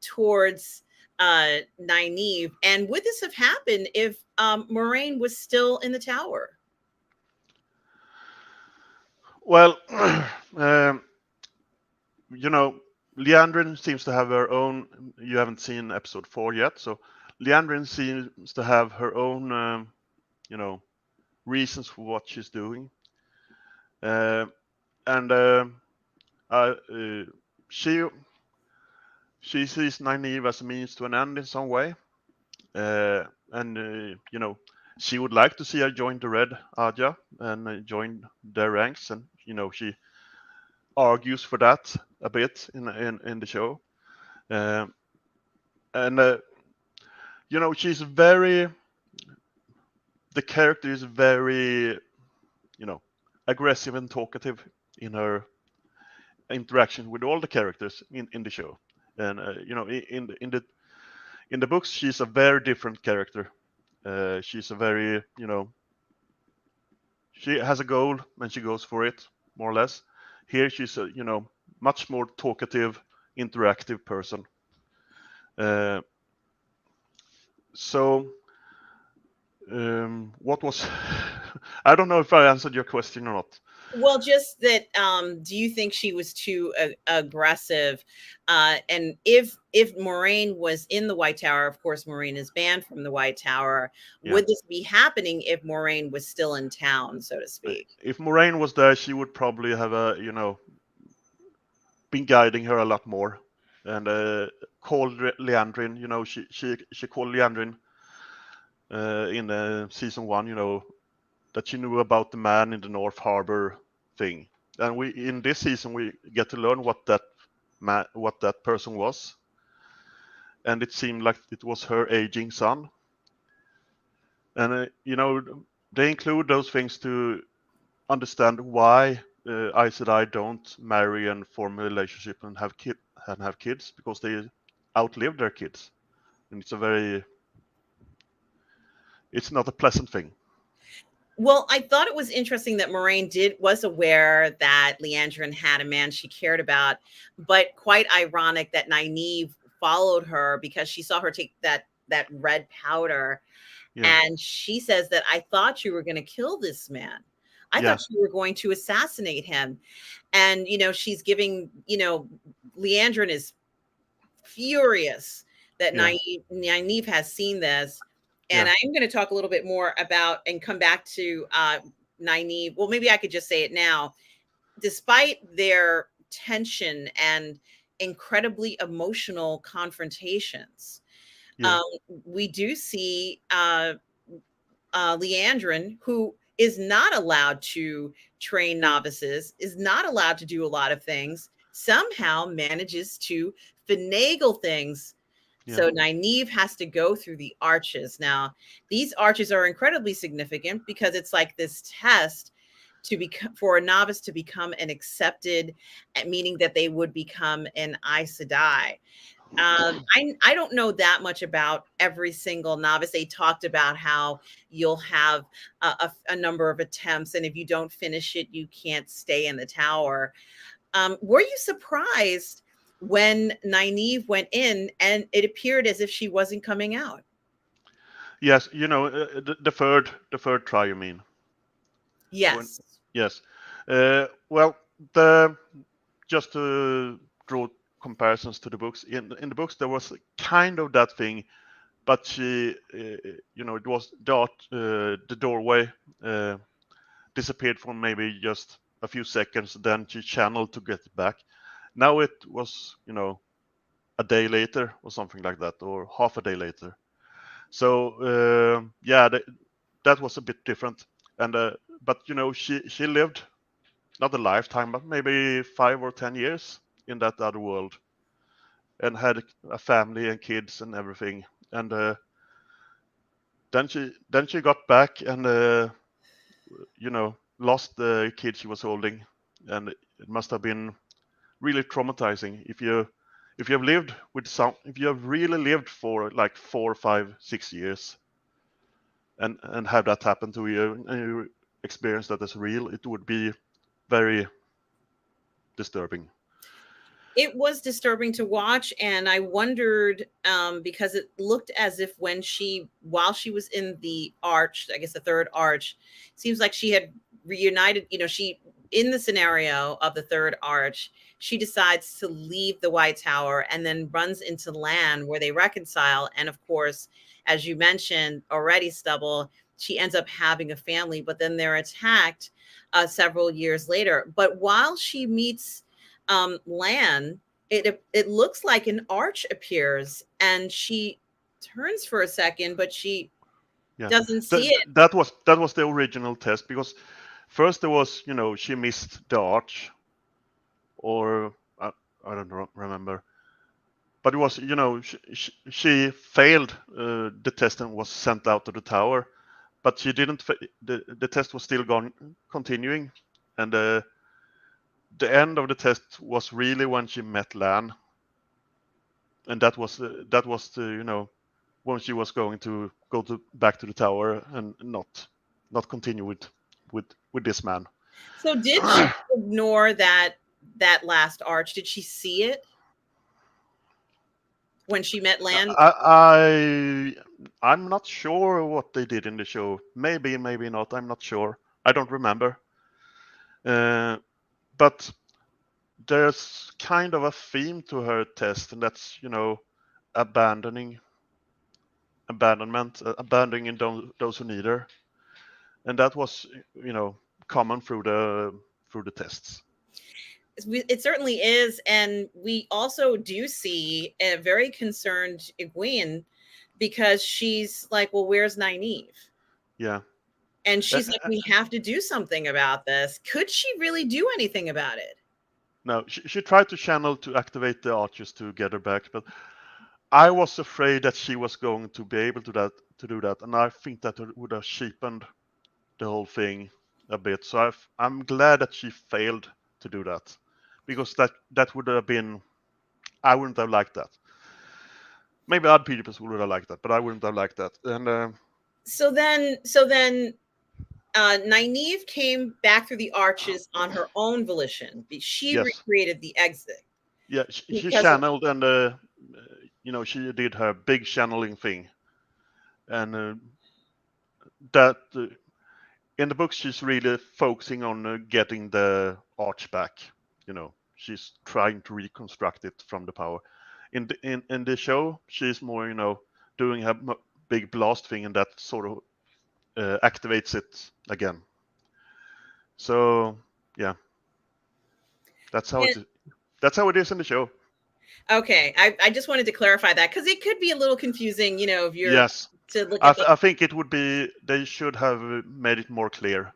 Speaker 1: towards Nynaeve? And would this have happened if Moiraine was still in the tower?
Speaker 2: Well, Liandrin seems to have her own. You haven't seen episode 4 yet, so Liandrin seems to have her own, reasons for what she's doing, and she sees Nynaeve as a means to an end in some way, and she would like to see her join the Red Aja and join their ranks, and she argues for that a bit in the show, and she's very. The character is very, aggressive and talkative in her interaction with all the characters in the show. And in the books, she's a very different character. She's a very, she has a goal and she goes for it, more or less. Here she's a, much more talkative, interactive person. Uh, so what was I don't know if I answered your question or not.
Speaker 1: Well, just that, do you think she was too aggressive? And if Moiraine was in the White Tower, of course, Moiraine is banned from the White Tower.
Speaker 2: Yeah.
Speaker 1: Would this be happening if Moiraine was still in town, so to speak?
Speaker 2: If Moiraine was there, she would probably have been guiding her a lot more, and called Liandrin. She called Liandrin in season 1. That she knew about the man in the North Harbor thing, and we in this season we get to learn what that person was, and it seemed like it was her aging son, and they include those things to understand why Aes Sedai don't marry and form a relationship and have kids, because they outlive their kids, and it's not a pleasant thing.
Speaker 1: Well, I thought it was interesting that Moiraine was aware that Liandrin had a man she cared about, but quite ironic that Nynaeve followed her because she saw her take that red powder.
Speaker 2: Yeah.
Speaker 1: And she says that, I thought you were going to kill this man. I
Speaker 2: Yeah.
Speaker 1: thought you were going to assassinate him. And, she's giving, Liandrin is furious that
Speaker 2: Yeah.
Speaker 1: Nynaeve has seen this. And I'm going to talk a little bit more about and come back to Nynaeve. Well, maybe I could just say it now. Despite their tension and incredibly emotional confrontations, we do see Liandrin, who is not allowed to train novices, is not allowed to do a lot of things, somehow manages to finagle things. So Nynaeve has to go through the arches. Now, these arches are incredibly significant because it's like this test for a novice to become an accepted, meaning that they would become an Aes Sedai. I don't know that much about every single novice. They talked about how you'll have a number of attempts, and if you don't finish it, you can't stay in the tower. Were you surprised when Nynaeve went in and it appeared as if she wasn't coming out?
Speaker 2: Yes, the third try, you mean?
Speaker 1: Yes.
Speaker 2: Yes. Well, just to draw comparisons to the books, in the books there was kind of that thing, but she, it was the doorway disappeared for maybe just a few seconds, then she channeled to get it back. Now it was, a day later or something like that, or half a day later. So that was a bit different. And but she lived not a lifetime, but maybe 5 or 10 years in that other world, and had a family and kids and everything. And then she got back and lost the kid she was holding, and it must have been really traumatizing if you have really lived for like 4, 5, 6 years and have that happen to you, and you experience that as real. It would be very disturbing.
Speaker 1: It was disturbing to watch, and I wondered because it looked as if while she was in the arch, I guess the third arch, seems like she had reunited. She, in the scenario of the third arch, she decides to leave the White Tower and then runs into Lan, where they reconcile. And of course, as you mentioned already, Stubble, she ends up having a family, but then they're attacked several years later. But while she meets Lan, it looks like an arch appears, and she turns for a second, but she doesn't see it.
Speaker 2: That was the original test, because first there was, she missed the arch, or I don't remember, but it was, she failed the test and was sent out to the tower, but she didn't. The test was still continuing, and the end of the test was really when she met Lan, and that was the when she was going to go back to the tower and not continue with this man.
Speaker 1: So did she ignore that last arch? Did she see it when she met Lan?
Speaker 2: I'm not sure what they did in the show. Maybe not. I'm not sure. I don't remember. But there's kind of a theme to her test, and that's abandonment, abandoning those who need her, and that was common through the tests.
Speaker 1: It certainly is, and we also do see a very concerned Egwene, because she's like, well, where's Nynaeve?
Speaker 2: Yeah.
Speaker 1: And she's like, we have to do something about this. Could she really do anything about it?
Speaker 2: No, she tried to channel to activate the archers to get her back, but I was afraid that she was going to be able to do that, and I think that would have cheapened the whole thing a bit. So I'm glad that she failed to do that, because that would have been, I wouldn't have liked that. Maybe other people would have liked that, but I wouldn't have liked that. And
Speaker 1: so then Nynaeve came back through the arches on her own volition. She recreated the exit.
Speaker 2: Yeah, she channeled, and she did her big channeling thing, and that in the books she's really focusing on getting the arch back. She's trying to reconstruct it from the power. In the show, she's more doing her big blast thing, and that sort of activates it again. So yeah, that's how it is in the show.
Speaker 1: Okay, I just wanted to clarify that, because it could be a little confusing, if you're to look
Speaker 2: at I think it would be, they should have made it more clear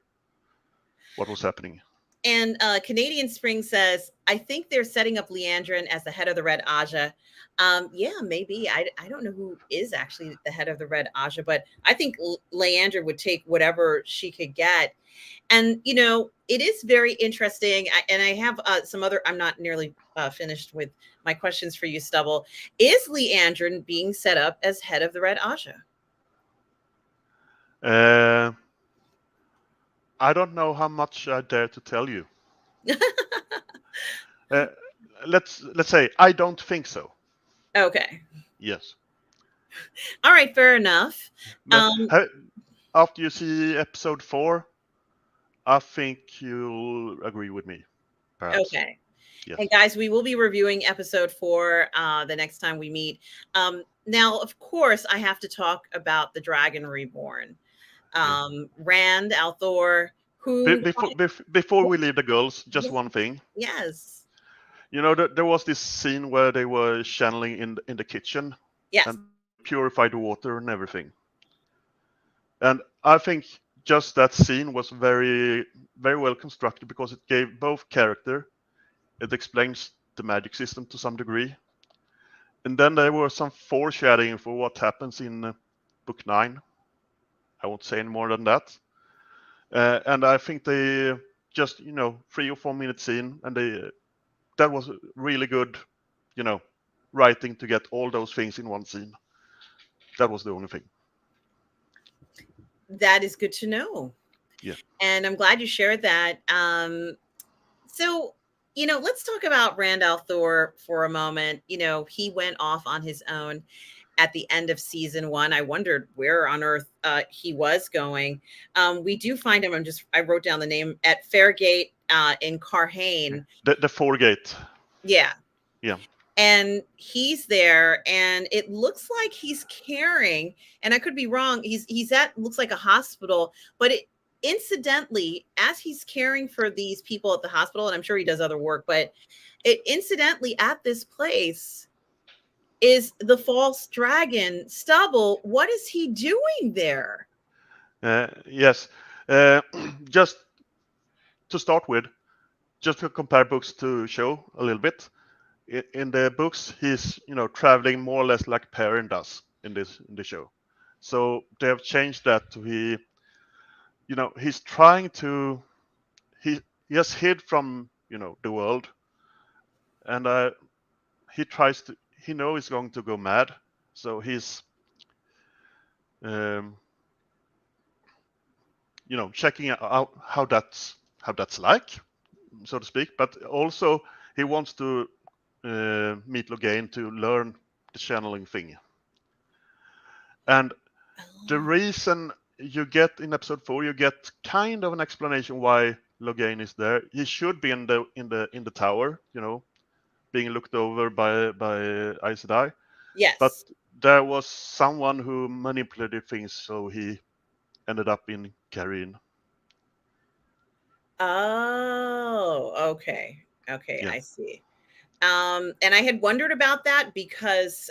Speaker 2: what was happening.
Speaker 1: And Canadian Spring says, I think they're setting up Liandrin as the head of the Red Ajah. Yeah, maybe. I don't know who is actually the head of the Red Ajah, but I think Liandrin would take whatever she could get. And, it is very interesting. And I have some other, I'm not nearly finished with my questions for you, Stubble. Is Liandrin being set up as head of the Red Ajah?
Speaker 2: I don't know how much I dare to tell you. Let's say I don't think so.
Speaker 1: Okay.
Speaker 2: Yes.
Speaker 1: All right, fair enough.
Speaker 2: After you see episode 4, I think you'll agree with me, perhaps.
Speaker 1: Okay. Yes. And guys, we will be reviewing episode 4 the next time we meet. Now, of course, I have to talk about the Dragon Reborn. Rand al'Thor, who...
Speaker 2: Before we leave the girls, just one thing.
Speaker 1: Yes.
Speaker 2: There was this scene where they were channeling in the kitchen.
Speaker 1: Yes.
Speaker 2: And purified the water and everything. And I think just that scene was very, very well constructed, because it gave both character. It explains the magic system to some degree. And then there was some foreshadowing for what happens in book 9. I won't say any more than that. And I think they just, 3 or 4 minute scene, and that was really good, writing to get all those things in one scene. That was the only thing.
Speaker 1: That is good to know.
Speaker 2: Yeah.
Speaker 1: And I'm glad you shared that. So, let's talk about Rand al'Thor for a moment. He went off on his own at the end of season 1. I wondered where on earth he was going. We do find him. I wrote down the name at Fairgate in Carhane.
Speaker 2: The Foregate.
Speaker 1: Yeah.
Speaker 2: Yeah.
Speaker 1: And he's there, and it looks like he's caring, and I could be wrong. He's at, looks like a hospital, but incidentally, as he's caring for these people at the hospital, and I'm sure he does other work, but incidentally at this place is the false dragon. Stubble, what is he doing there?
Speaker 2: Yes. Just to start with, just to compare books to show a little bit. In the books, he's traveling more or less like Perrin does in the show. So they have changed that to he's trying to he has hid from the world. And he knows he's going to go mad, so he's checking out how that's like, so to speak. But also he wants to meet Logain to learn the channeling thing. And the reason you get in episode 4, you get kind of an explanation why Logain is there. He should be in the tower, being looked over by Aes Sedai.
Speaker 1: Yes.
Speaker 2: But there was someone who manipulated things, so he ended up in Cairhien.
Speaker 1: Oh, okay. Okay,
Speaker 2: Yeah.
Speaker 1: I see. And I had wondered about that because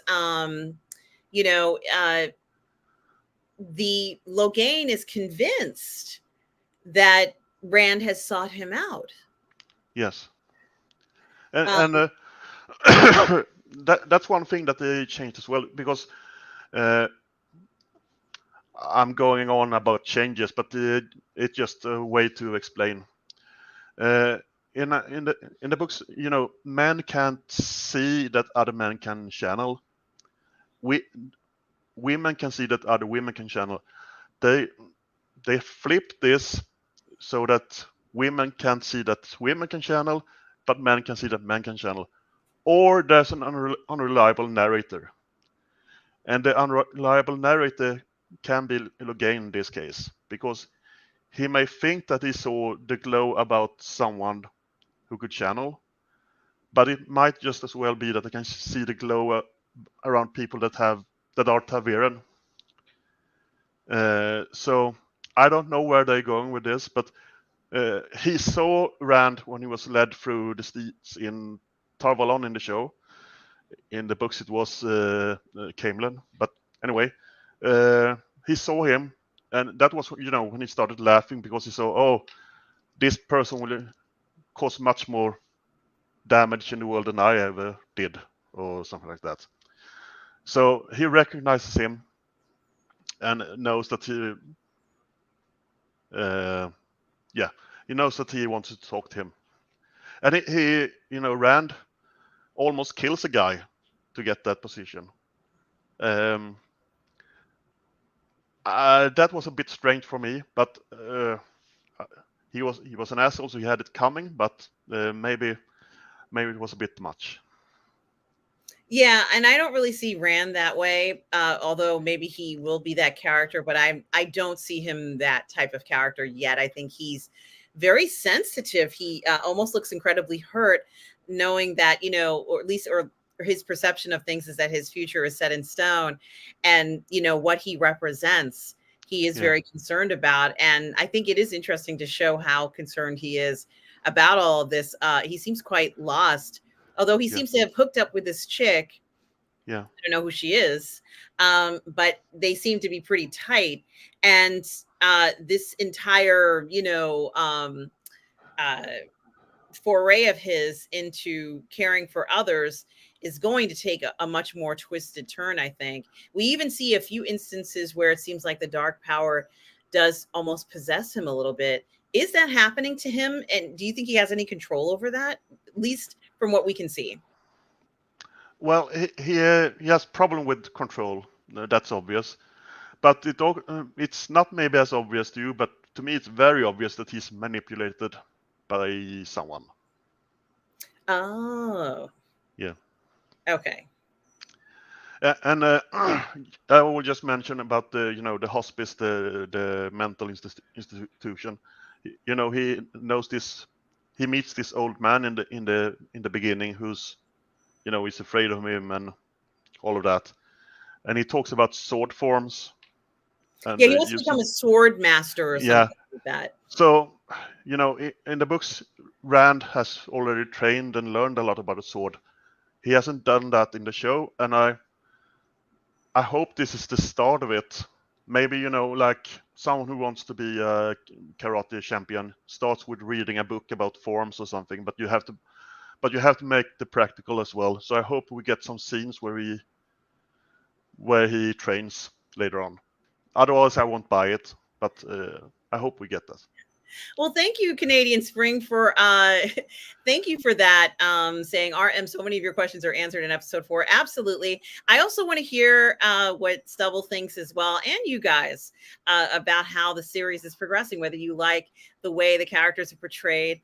Speaker 1: the Logain is convinced that Rand has sought him out.
Speaker 2: Yes. And that's one thing that they changed as well, because I'm going on about changes, but it's just a way to explain. In the books, men can't see that other men can channel. Women can see that other women can channel. They flip this so that women can't see that women can channel, but men can see that men can channel. Or there's an unreliable narrator. And the unreliable narrator can be Logain in this case, because he may think that he saw the glow about someone who could channel, but it might just as well be that they can see the glow around people that are ta'veren. So I don't know where they're going with this, but he saw Rand when he was led through the streets in Tar Valon in the show. In the books, it was Caemlyn. But anyway, he saw him, and that was when he started laughing, because he saw, oh, this person will cause much more damage in the world than I ever did, or something like that. So he recognizes him and knows that he knows that he wants to talk to him. And he Rand almost kills a guy to get that position. That was a bit strange for me, but he was an asshole, so he had it coming, but maybe it was a bit much.
Speaker 1: Yeah, and I don't really see Rand that way, although maybe he will be that character, but I don't see him that type of character yet. I think he's very sensitive. He almost looks incredibly hurt, knowing that, or at least, or his perception of things is that his future is set in stone, and what he represents, he is very concerned about. And I think it is interesting to show how concerned he is about all of this. He seems quite lost. Although he seems to have hooked up with this chick.
Speaker 2: Yeah.
Speaker 1: I don't know who she is. But they seem to be pretty tight. And this entire, foray of his into caring for others is going to take a much more twisted turn, I think. We even see a few instances where it seems like the dark power does almost possess him a little bit. Is that happening to him? And do you think he has any control over that? At least from what we can see.
Speaker 2: Well, he has problem with control. That's obvious, but it's not maybe as obvious to you. But to me, it's very obvious that he's manipulated by someone.
Speaker 1: Oh.
Speaker 2: Yeah.
Speaker 1: Okay.
Speaker 2: And I will just mention about the hospice, the mental institution. He knows this. He meets this old man in the beginning who's is afraid of him and all of that, and he talks about sword forms.
Speaker 1: And he wants to become a sword master or something like that.
Speaker 2: So in the books, Rand has already trained and learned a lot about a sword. He hasn't done that in the show, and I hope this is the start of it. Maybe like someone who wants to be a karate champion starts with reading a book about forms or something, but you have to make the practical as well. So I hope we get some scenes where he trains later on. Otherwise, I won't buy it. But I hope we get that.
Speaker 1: Well, thank you, Canadian Spring, for thank you for that. Saying RM, so many of your questions are answered in episode 4. Absolutely. I also want to hear what Stubble thinks as well, and you guys, about how the series is progressing. Whether you like the way the characters are portrayed,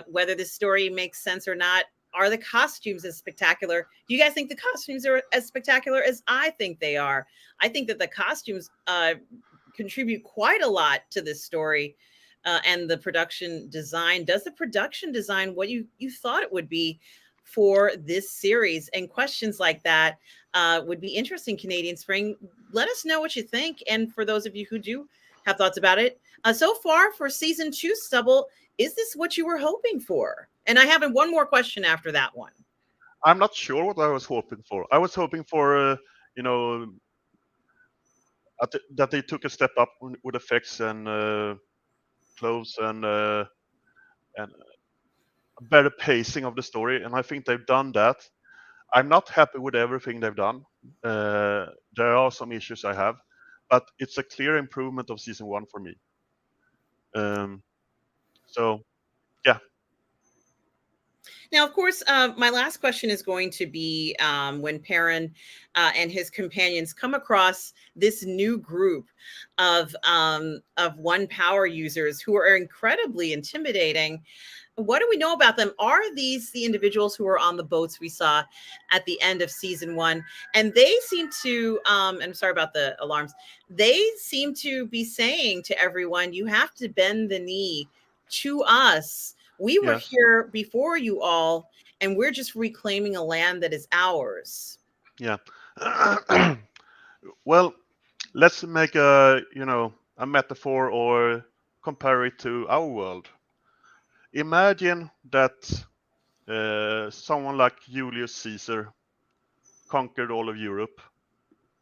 Speaker 1: whether this story makes sense or not. Are the costumes as spectacular? Do you guys think the costumes are as spectacular as I think they are? I think that the costumes contribute quite a lot to this story. And the production design. Does the production design what you thought it would be for this series? And questions like that would be interesting. Canadian Spring, let us know what you think. And for those of you who do have thoughts about it, so far for season 2, Stubble, is this what you were hoping for? And I have one more question after that one.
Speaker 2: I'm not sure what I was hoping for. I was hoping for, you know, that they took a step up with effects and clothes and better pacing of the story, and I think they've done that. I'm not happy with everything they've done. There are some issues I have, but it's a clear improvement of season 1 for me. So, yeah.
Speaker 1: Now, of course, my last question is going to be when Perrin and his companions come across this new group of one power users who are incredibly intimidating. What do we know about them? Are these the individuals who are on the boats we saw at the end of season 1? And they seem to, and I'm sorry about the alarms, they seem to be saying to everyone, you have to bend the knee to us. We were
Speaker 2: Yes.
Speaker 1: here before you all, and we're just reclaiming a land that is ours.
Speaker 2: Yeah. Well, let's make a metaphor or compare it to our world. Imagine that someone like Julius Caesar conquered all of Europe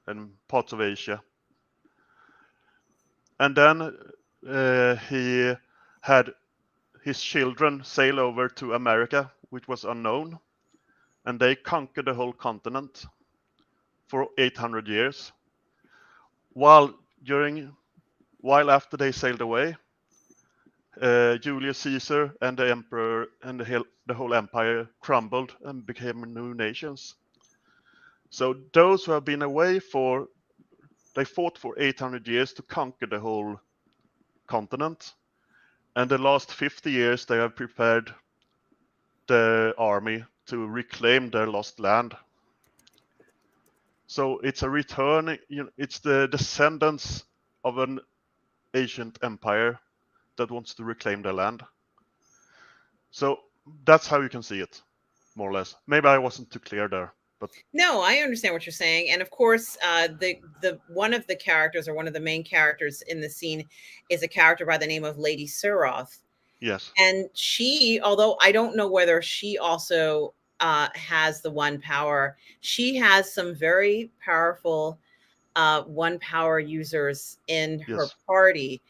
Speaker 2: and parts of Asia, and then he had his children sail over to America, which was unknown, and they conquered the whole continent for 800 years. While after they sailed away, Julius Caesar and the emperor and the whole empire crumbled and became new nations. So those who have been away they fought for 800 years to conquer the whole continent, and the last 50 years they have prepared the army to reclaim their lost land. So it's a return. It's the descendants of an ancient empire that wants to reclaim their land. So that's how you can see it, more or less. Maybe I wasn't too clear there, but
Speaker 1: No, I understand what you're saying, and of course, the one of the characters or one of the main characters in the scene is a character by the name of Lady Suroth,
Speaker 2: yes,
Speaker 1: and she, although I don't know whether she also has the one power, she has some very powerful one power users in her
Speaker 2: yes,
Speaker 1: party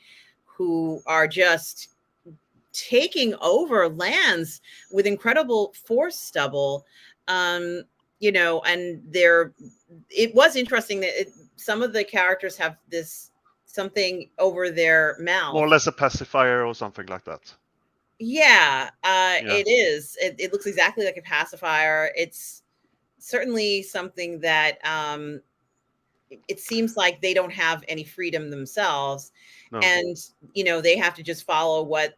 Speaker 1: who are just taking over lands with incredible force. Stubble, um and it was interesting that some of the characters have this something over their
Speaker 2: more or
Speaker 1: mouth.
Speaker 2: less a pacifier or something like that.
Speaker 1: Yeah,
Speaker 2: Yeah,
Speaker 1: it is. It looks exactly like a pacifier. It's certainly something that it seems like they don't have any freedom themselves,
Speaker 2: no,
Speaker 1: and they have to just follow what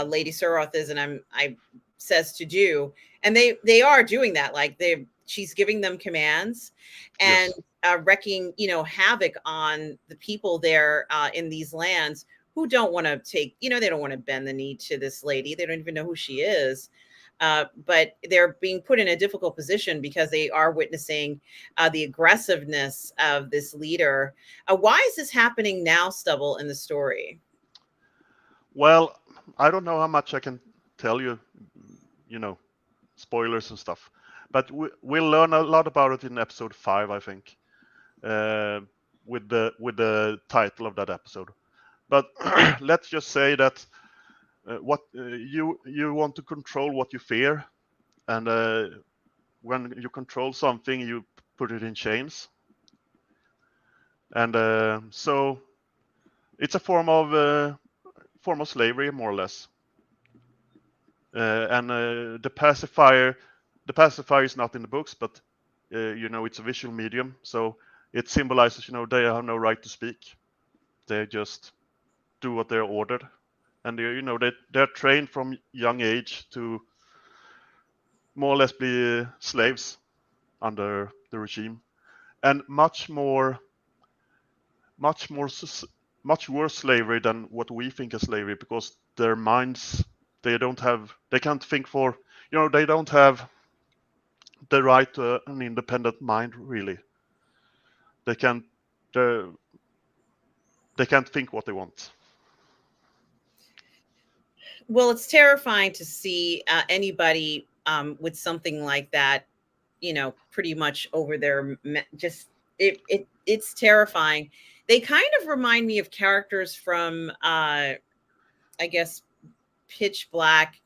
Speaker 1: Lady Suroth is and I says to do, and they are doing that. Like she's giving them commands and
Speaker 2: yes,
Speaker 1: wrecking havoc on the people there in these lands who don't want to take they don't want to bend the knee to this lady. They don't even know who she is. But they're being put in a difficult position because they are witnessing the aggressiveness of this leader. Why is this happening now, Stubble, in the story?
Speaker 2: Well, I don't know how much I can tell you, you know, spoilers and stuff, but we'll learn a lot about it in episode 5, I think, with the title of that episode. But let's just say that what you want to control what you fear, and when you control something, you put it in chains, and so it's a form of form of slavery, more or less. And the pacifier is not in the books, but it's a visual medium, so it symbolizes, they have no right to speak. They just do what they're ordered, and they're trained from young age to more or less be slaves under the regime, and much worse slavery than what we think is slavery, because their minds, they can't think for, they don't have the right to an independent mind, really. They can't think what they want.
Speaker 1: Well, it's terrifying to see anybody with something like that, pretty much over their it's terrifying. They kind of remind me of characters from I guess Pitch Black.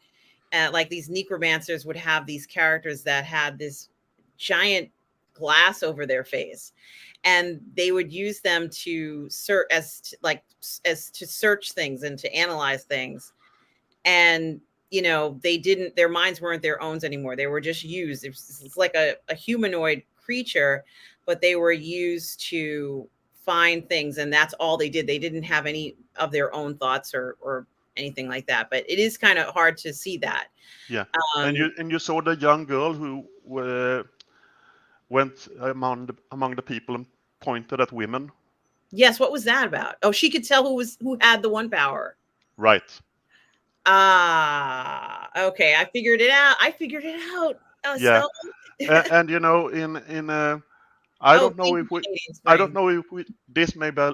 Speaker 1: Like these necromancers would have these characters that had this giant glass over their face, and they would use them to search to search things and to analyze things. And their minds weren't their own anymore. They were just used. It's like a humanoid creature, but they were used to find things, and that's all they did. They didn't have any of their own thoughts or anything like that. But it is kind of hard to see that.
Speaker 2: Yeah. And you saw the young girl who went among the people and pointed at women.
Speaker 1: Yes, what was that about? Oh, she could tell who had the one power.
Speaker 2: Right.
Speaker 1: Okay. I figured it out.
Speaker 2: Yeah. And I don't know if we this may be a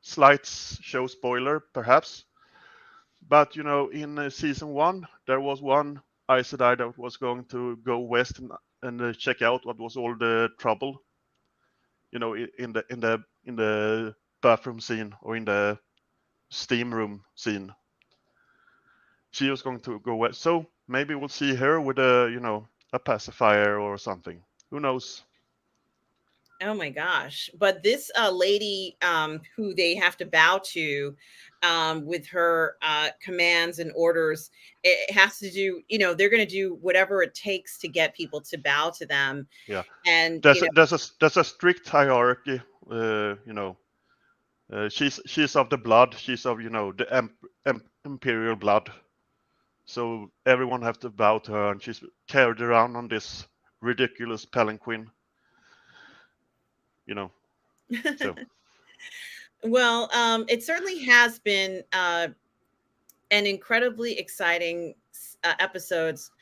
Speaker 2: slight show spoiler, perhaps, but in season 1 there was one Aes Sedai that was going to go west and check out what was all the trouble, in the bathroom scene or in the steam room scene. She was going to go west, so maybe we'll see her with a pacifier or something. Who knows?
Speaker 1: Oh my gosh. But this lady who they have to bow to with her commands and orders, it has to do, they're going to do whatever it takes to get people to bow to them.
Speaker 2: Yeah.
Speaker 1: And
Speaker 2: there's a strict hierarchy. She's of the blood. She's of, the imperial blood. So everyone have to bow to her, and she's carried around on this ridiculous palanquin. So.
Speaker 1: Well, it certainly has been an incredibly exciting episodes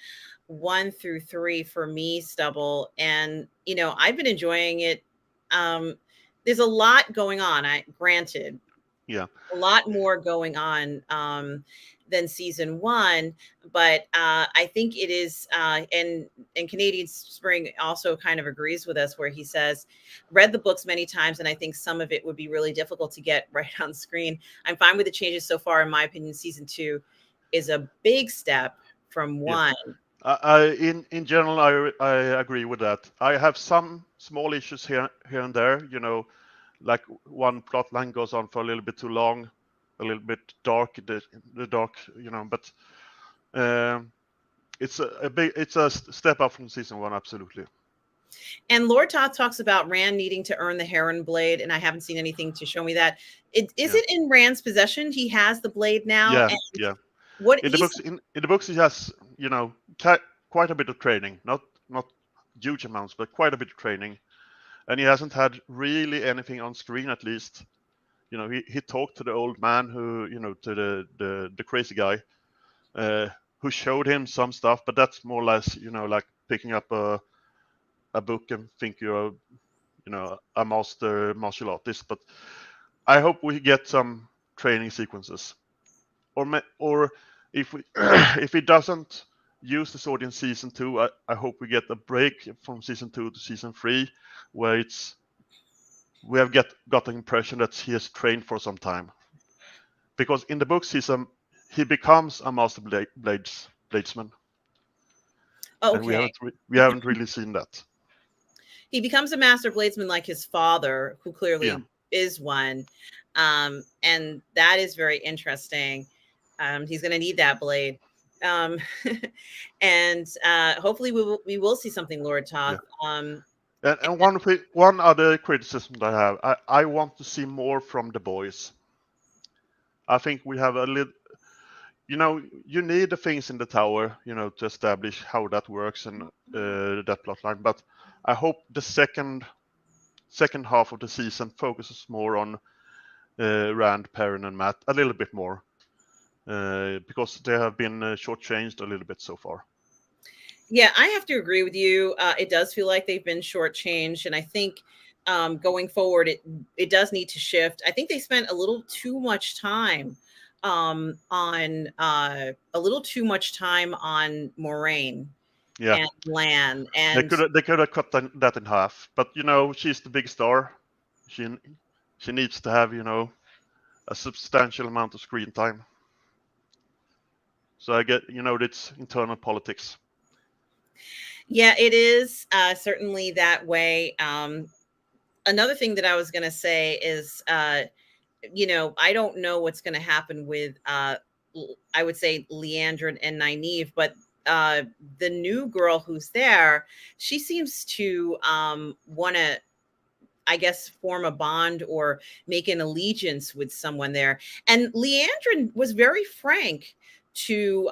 Speaker 1: 1 through 3 for me, Stubble, and I've been enjoying it. There's a lot going on. Granted,
Speaker 2: yeah,
Speaker 1: a lot more going on than season 1, but I think it is, and Canadian Spring also kind of agrees with us, where he says, read the books many times, and I think some of it would be really difficult to get right on screen. I'm fine with the changes so far. In my opinion, season 2 is a big step from 1.
Speaker 2: In general, I agree with that. I have some small issues here and there, like one plot line goes on for a little bit too long, a little bit dark, the dark, but it's a step up from season 1, absolutely.
Speaker 1: And Lord Toth talks about Rand needing to earn the Heron blade, and I haven't seen anything to show me that. Is it in Rand's possession? He has the blade now.
Speaker 2: Yeah.
Speaker 1: What
Speaker 2: in the books he has, quite a bit of training, not huge amounts, but quite a bit of training, and he hasn't had really anything on screen, at least. He talked to the old man who, to the crazy guy, who showed him some stuff, but that's more or less, like picking up a book and think you're, a master martial artist. But I hope we get some training sequences, or if we if he doesn't use the sword in season 2, I hope we get a break from season 2 to season 3, where we have got the impression that he has trained for some time, because in the books he becomes a master bladesman.
Speaker 1: Okay.
Speaker 2: And we haven't really seen that.
Speaker 1: He becomes a master bladesman like his father, who clearly is one, and that is very interesting. He's going to need that blade. Um, and hopefully we will see something Lord Toth.
Speaker 2: Yeah. And one other criticism that I have, I want to see more from the boys. I think we have a little, you need the things in the tower, to establish how that works and that plot line. But I hope the second half of the season focuses more on Rand, Perrin, and Matt a little bit more, because they have been shortchanged a little bit so far.
Speaker 1: Yeah, I have to agree with you. It does feel like they've been shortchanged, and I think going forward, it does need to shift. I think they spent a little too much time on Moraine and Lan, and
Speaker 2: they could have cut that in half. But she's the big star. She needs to have a substantial amount of screen time. So I get it's internal politics.
Speaker 1: Yeah, it is certainly that way. Another thing that I was going to say is, I don't know what's going to happen with, I would say, Liandrin and Nynaeve, but the new girl who's there, she seems to want to, I guess, form a bond or make an allegiance with someone there. And Liandrin was very frank to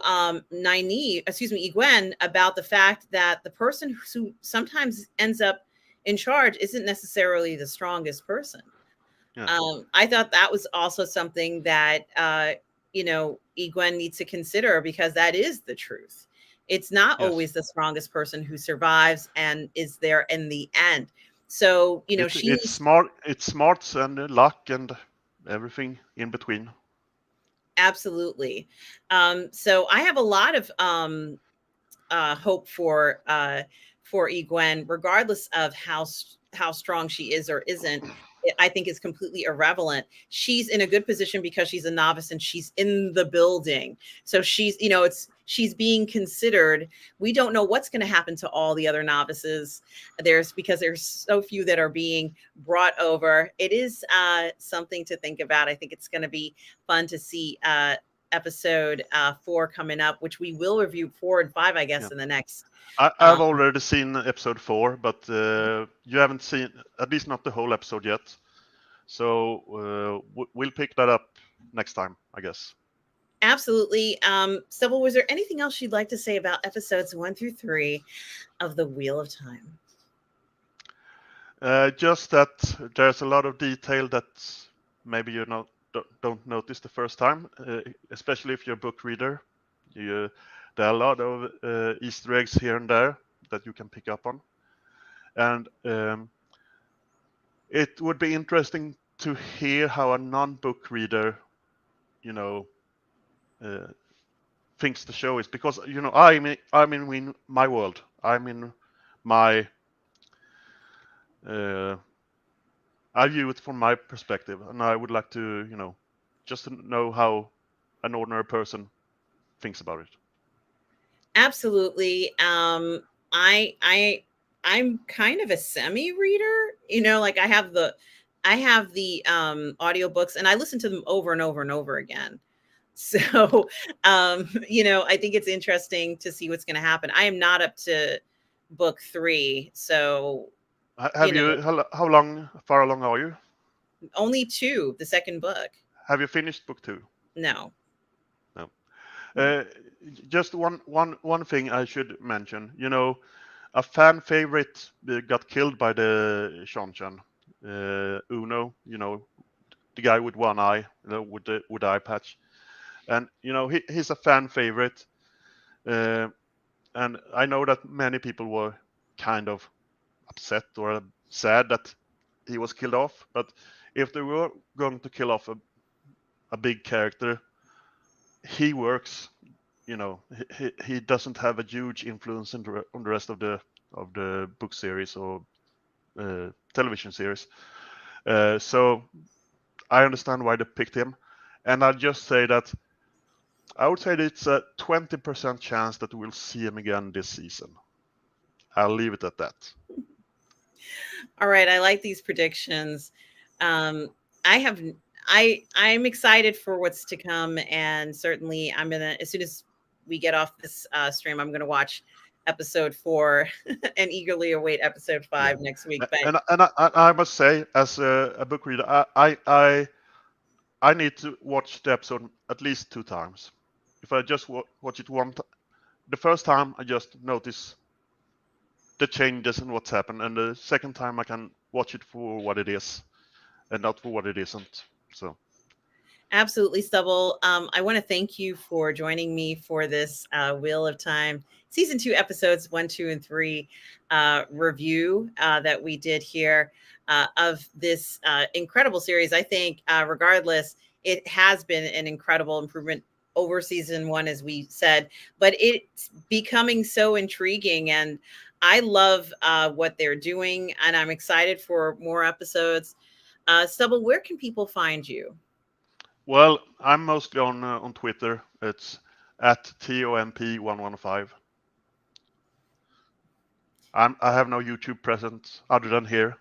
Speaker 1: Egwene, about the fact that the person who sometimes ends up in charge isn't necessarily the strongest person.
Speaker 2: Yeah.
Speaker 1: I thought that was also something that Egwene needs to consider, because that is the truth. It's not always the strongest person who survives and is there in the end. So
Speaker 2: it's smarts and luck and everything in between.
Speaker 1: Absolutely. So I have a lot of hope for Egwene, regardless of how strong she is or isn't. I think it's completely irrelevant. She's in a good position because she's a novice and she's in the building. So she's, she's being considered. We don't know what's going to happen to all the other novices. Because there's so few that are being brought over. It is something to think about. I think it's going to be fun to see episode 4 coming up, which we will review 4 and 5, I guess, in the next.
Speaker 2: I've already seen episode 4, but you haven't seen, at least not the whole episode yet. So we'll pick that up next time, I guess.
Speaker 1: Absolutely. Sybil, was there anything else you'd like to say about episodes 1 through 3 of The Wheel of Time?
Speaker 2: Just that there's a lot of detail that maybe you don't notice the first time, especially if you're a book reader. There are a lot of Easter eggs here and there that you can pick up on. And it would be interesting to hear how a non-book reader, thinks the show is. Because, I'm in my world. I'm in my... I view it from my perspective. And I would like to, just to know how an ordinary person thinks about it.
Speaker 1: Absolutely. I'm kind of a semi-reader, like I have the audiobooks and I listen to them over and over and over again. So, I think it's interesting to see what's going to happen. I am not up to book 3. So
Speaker 2: how far along are you?
Speaker 1: Only 2, the second book.
Speaker 2: Have you finished book 2?
Speaker 1: No.
Speaker 2: Just one thing I should mention. A fan favorite got killed by the Seanchan. Uno, the guy with one eye, with the eye patch, and he's a fan favorite. And I know that many people were kind of upset or sad that he was killed off. But if they were going to kill off a big character, he works. He doesn't have a huge influence on the rest of the book series or television series. So I understand why they picked him, and I'll just say that I would say that it's a 20% chance that we'll see him again this season. I'll leave it at that. All
Speaker 1: right, I like these predictions. I'm excited for what's to come, and certainly I'm gonna, as soon as we get off this stream, I'm gonna watch episode 4 and eagerly await episode 5 next week. But
Speaker 2: And I must say, as a book reader, I need to watch the episode at least 2 times. If I just watch it the first time, I just notice the changes and what's happened, and the second time I can watch it for what it is and not for what it isn't. So
Speaker 1: absolutely, Stubble. I want to thank you for joining me for this Wheel of Time season 2 episodes 1, 2, and 3 review that we did here of this incredible series. I think, regardless, it has been an incredible improvement over season 1, as we said, but it's becoming so intriguing, and I love what they're doing, and I'm excited for more episodes. Stubble, where can people find you?
Speaker 2: well, I'm mostly on Twitter. It's at TOMP115. I have no YouTube presence other than here.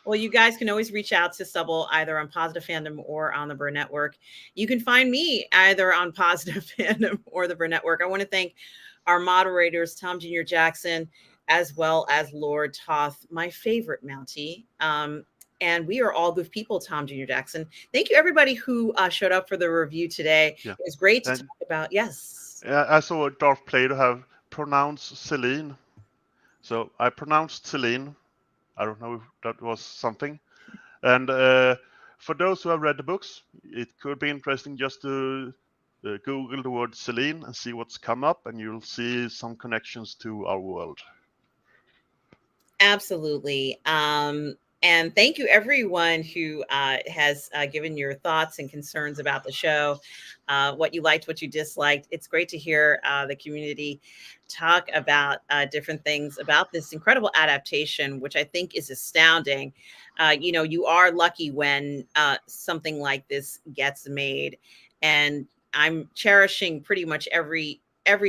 Speaker 1: Well, you guys can always reach out to Stubble either on Positive Fandom or on the Burn Network. You can find me either on Positive Fandom or the Burn Network. I want to thank our moderators, Tom Jr. Jackson, as well as Lord Toth, my favorite Mountie. And we are all good people, Tom Jr. Jackson. Thank you, everybody who showed up for the review today.
Speaker 2: Yeah.
Speaker 1: It was great to
Speaker 2: And
Speaker 1: talk about. Yes.
Speaker 2: I saw Darth Plato have pronounced Celine. So I pronounced Celine. I don't know if that was something. And for those who have read the books, it could be interesting just to Google the word Celine and see what's come up, and you'll see some connections to our world.
Speaker 1: Absolutely. And thank you, everyone who has given your thoughts and concerns about the show, what you liked, what you disliked. It's great to hear the community talk about different things about this incredible adaptation, which I think is astounding. You are lucky when something like this gets made. And I'm cherishing pretty much every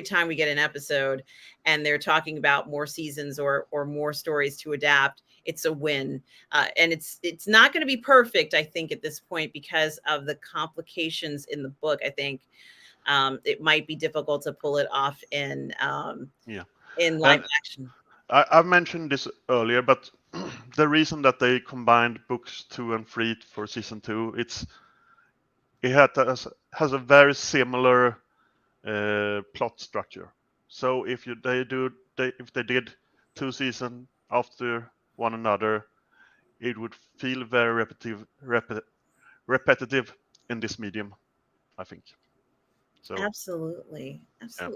Speaker 1: time we get an episode and they're talking about more seasons or more stories to adapt. It's a win. And it's not going to be perfect, I think, at this point because of the complications in the book. I think it might be difficult to pull it off in live action.
Speaker 2: I've mentioned this earlier, but the reason that they combined books 2 and 3 for season 2, it has a very similar plot structure. So if they did 2 seasons after one another, it would feel very repetitive in this medium, I think. So
Speaker 1: Absolutely. Yeah.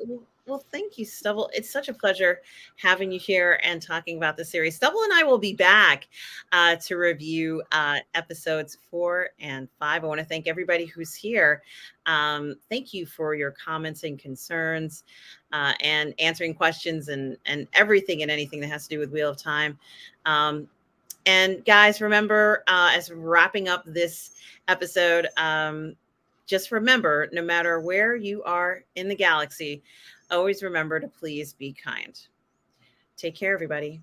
Speaker 1: Well, thank you, Stubble. It's such a pleasure having you here and talking about the series. Stubble and I will be back to review episodes 4 and 5. I want to thank everybody who's here. Thank you for your comments and concerns and answering questions and everything and anything that has to do with Wheel of Time. And guys, remember, as we're wrapping up this episode, just remember, no matter where you are in the galaxy, always remember to please be kind. Take care, everybody.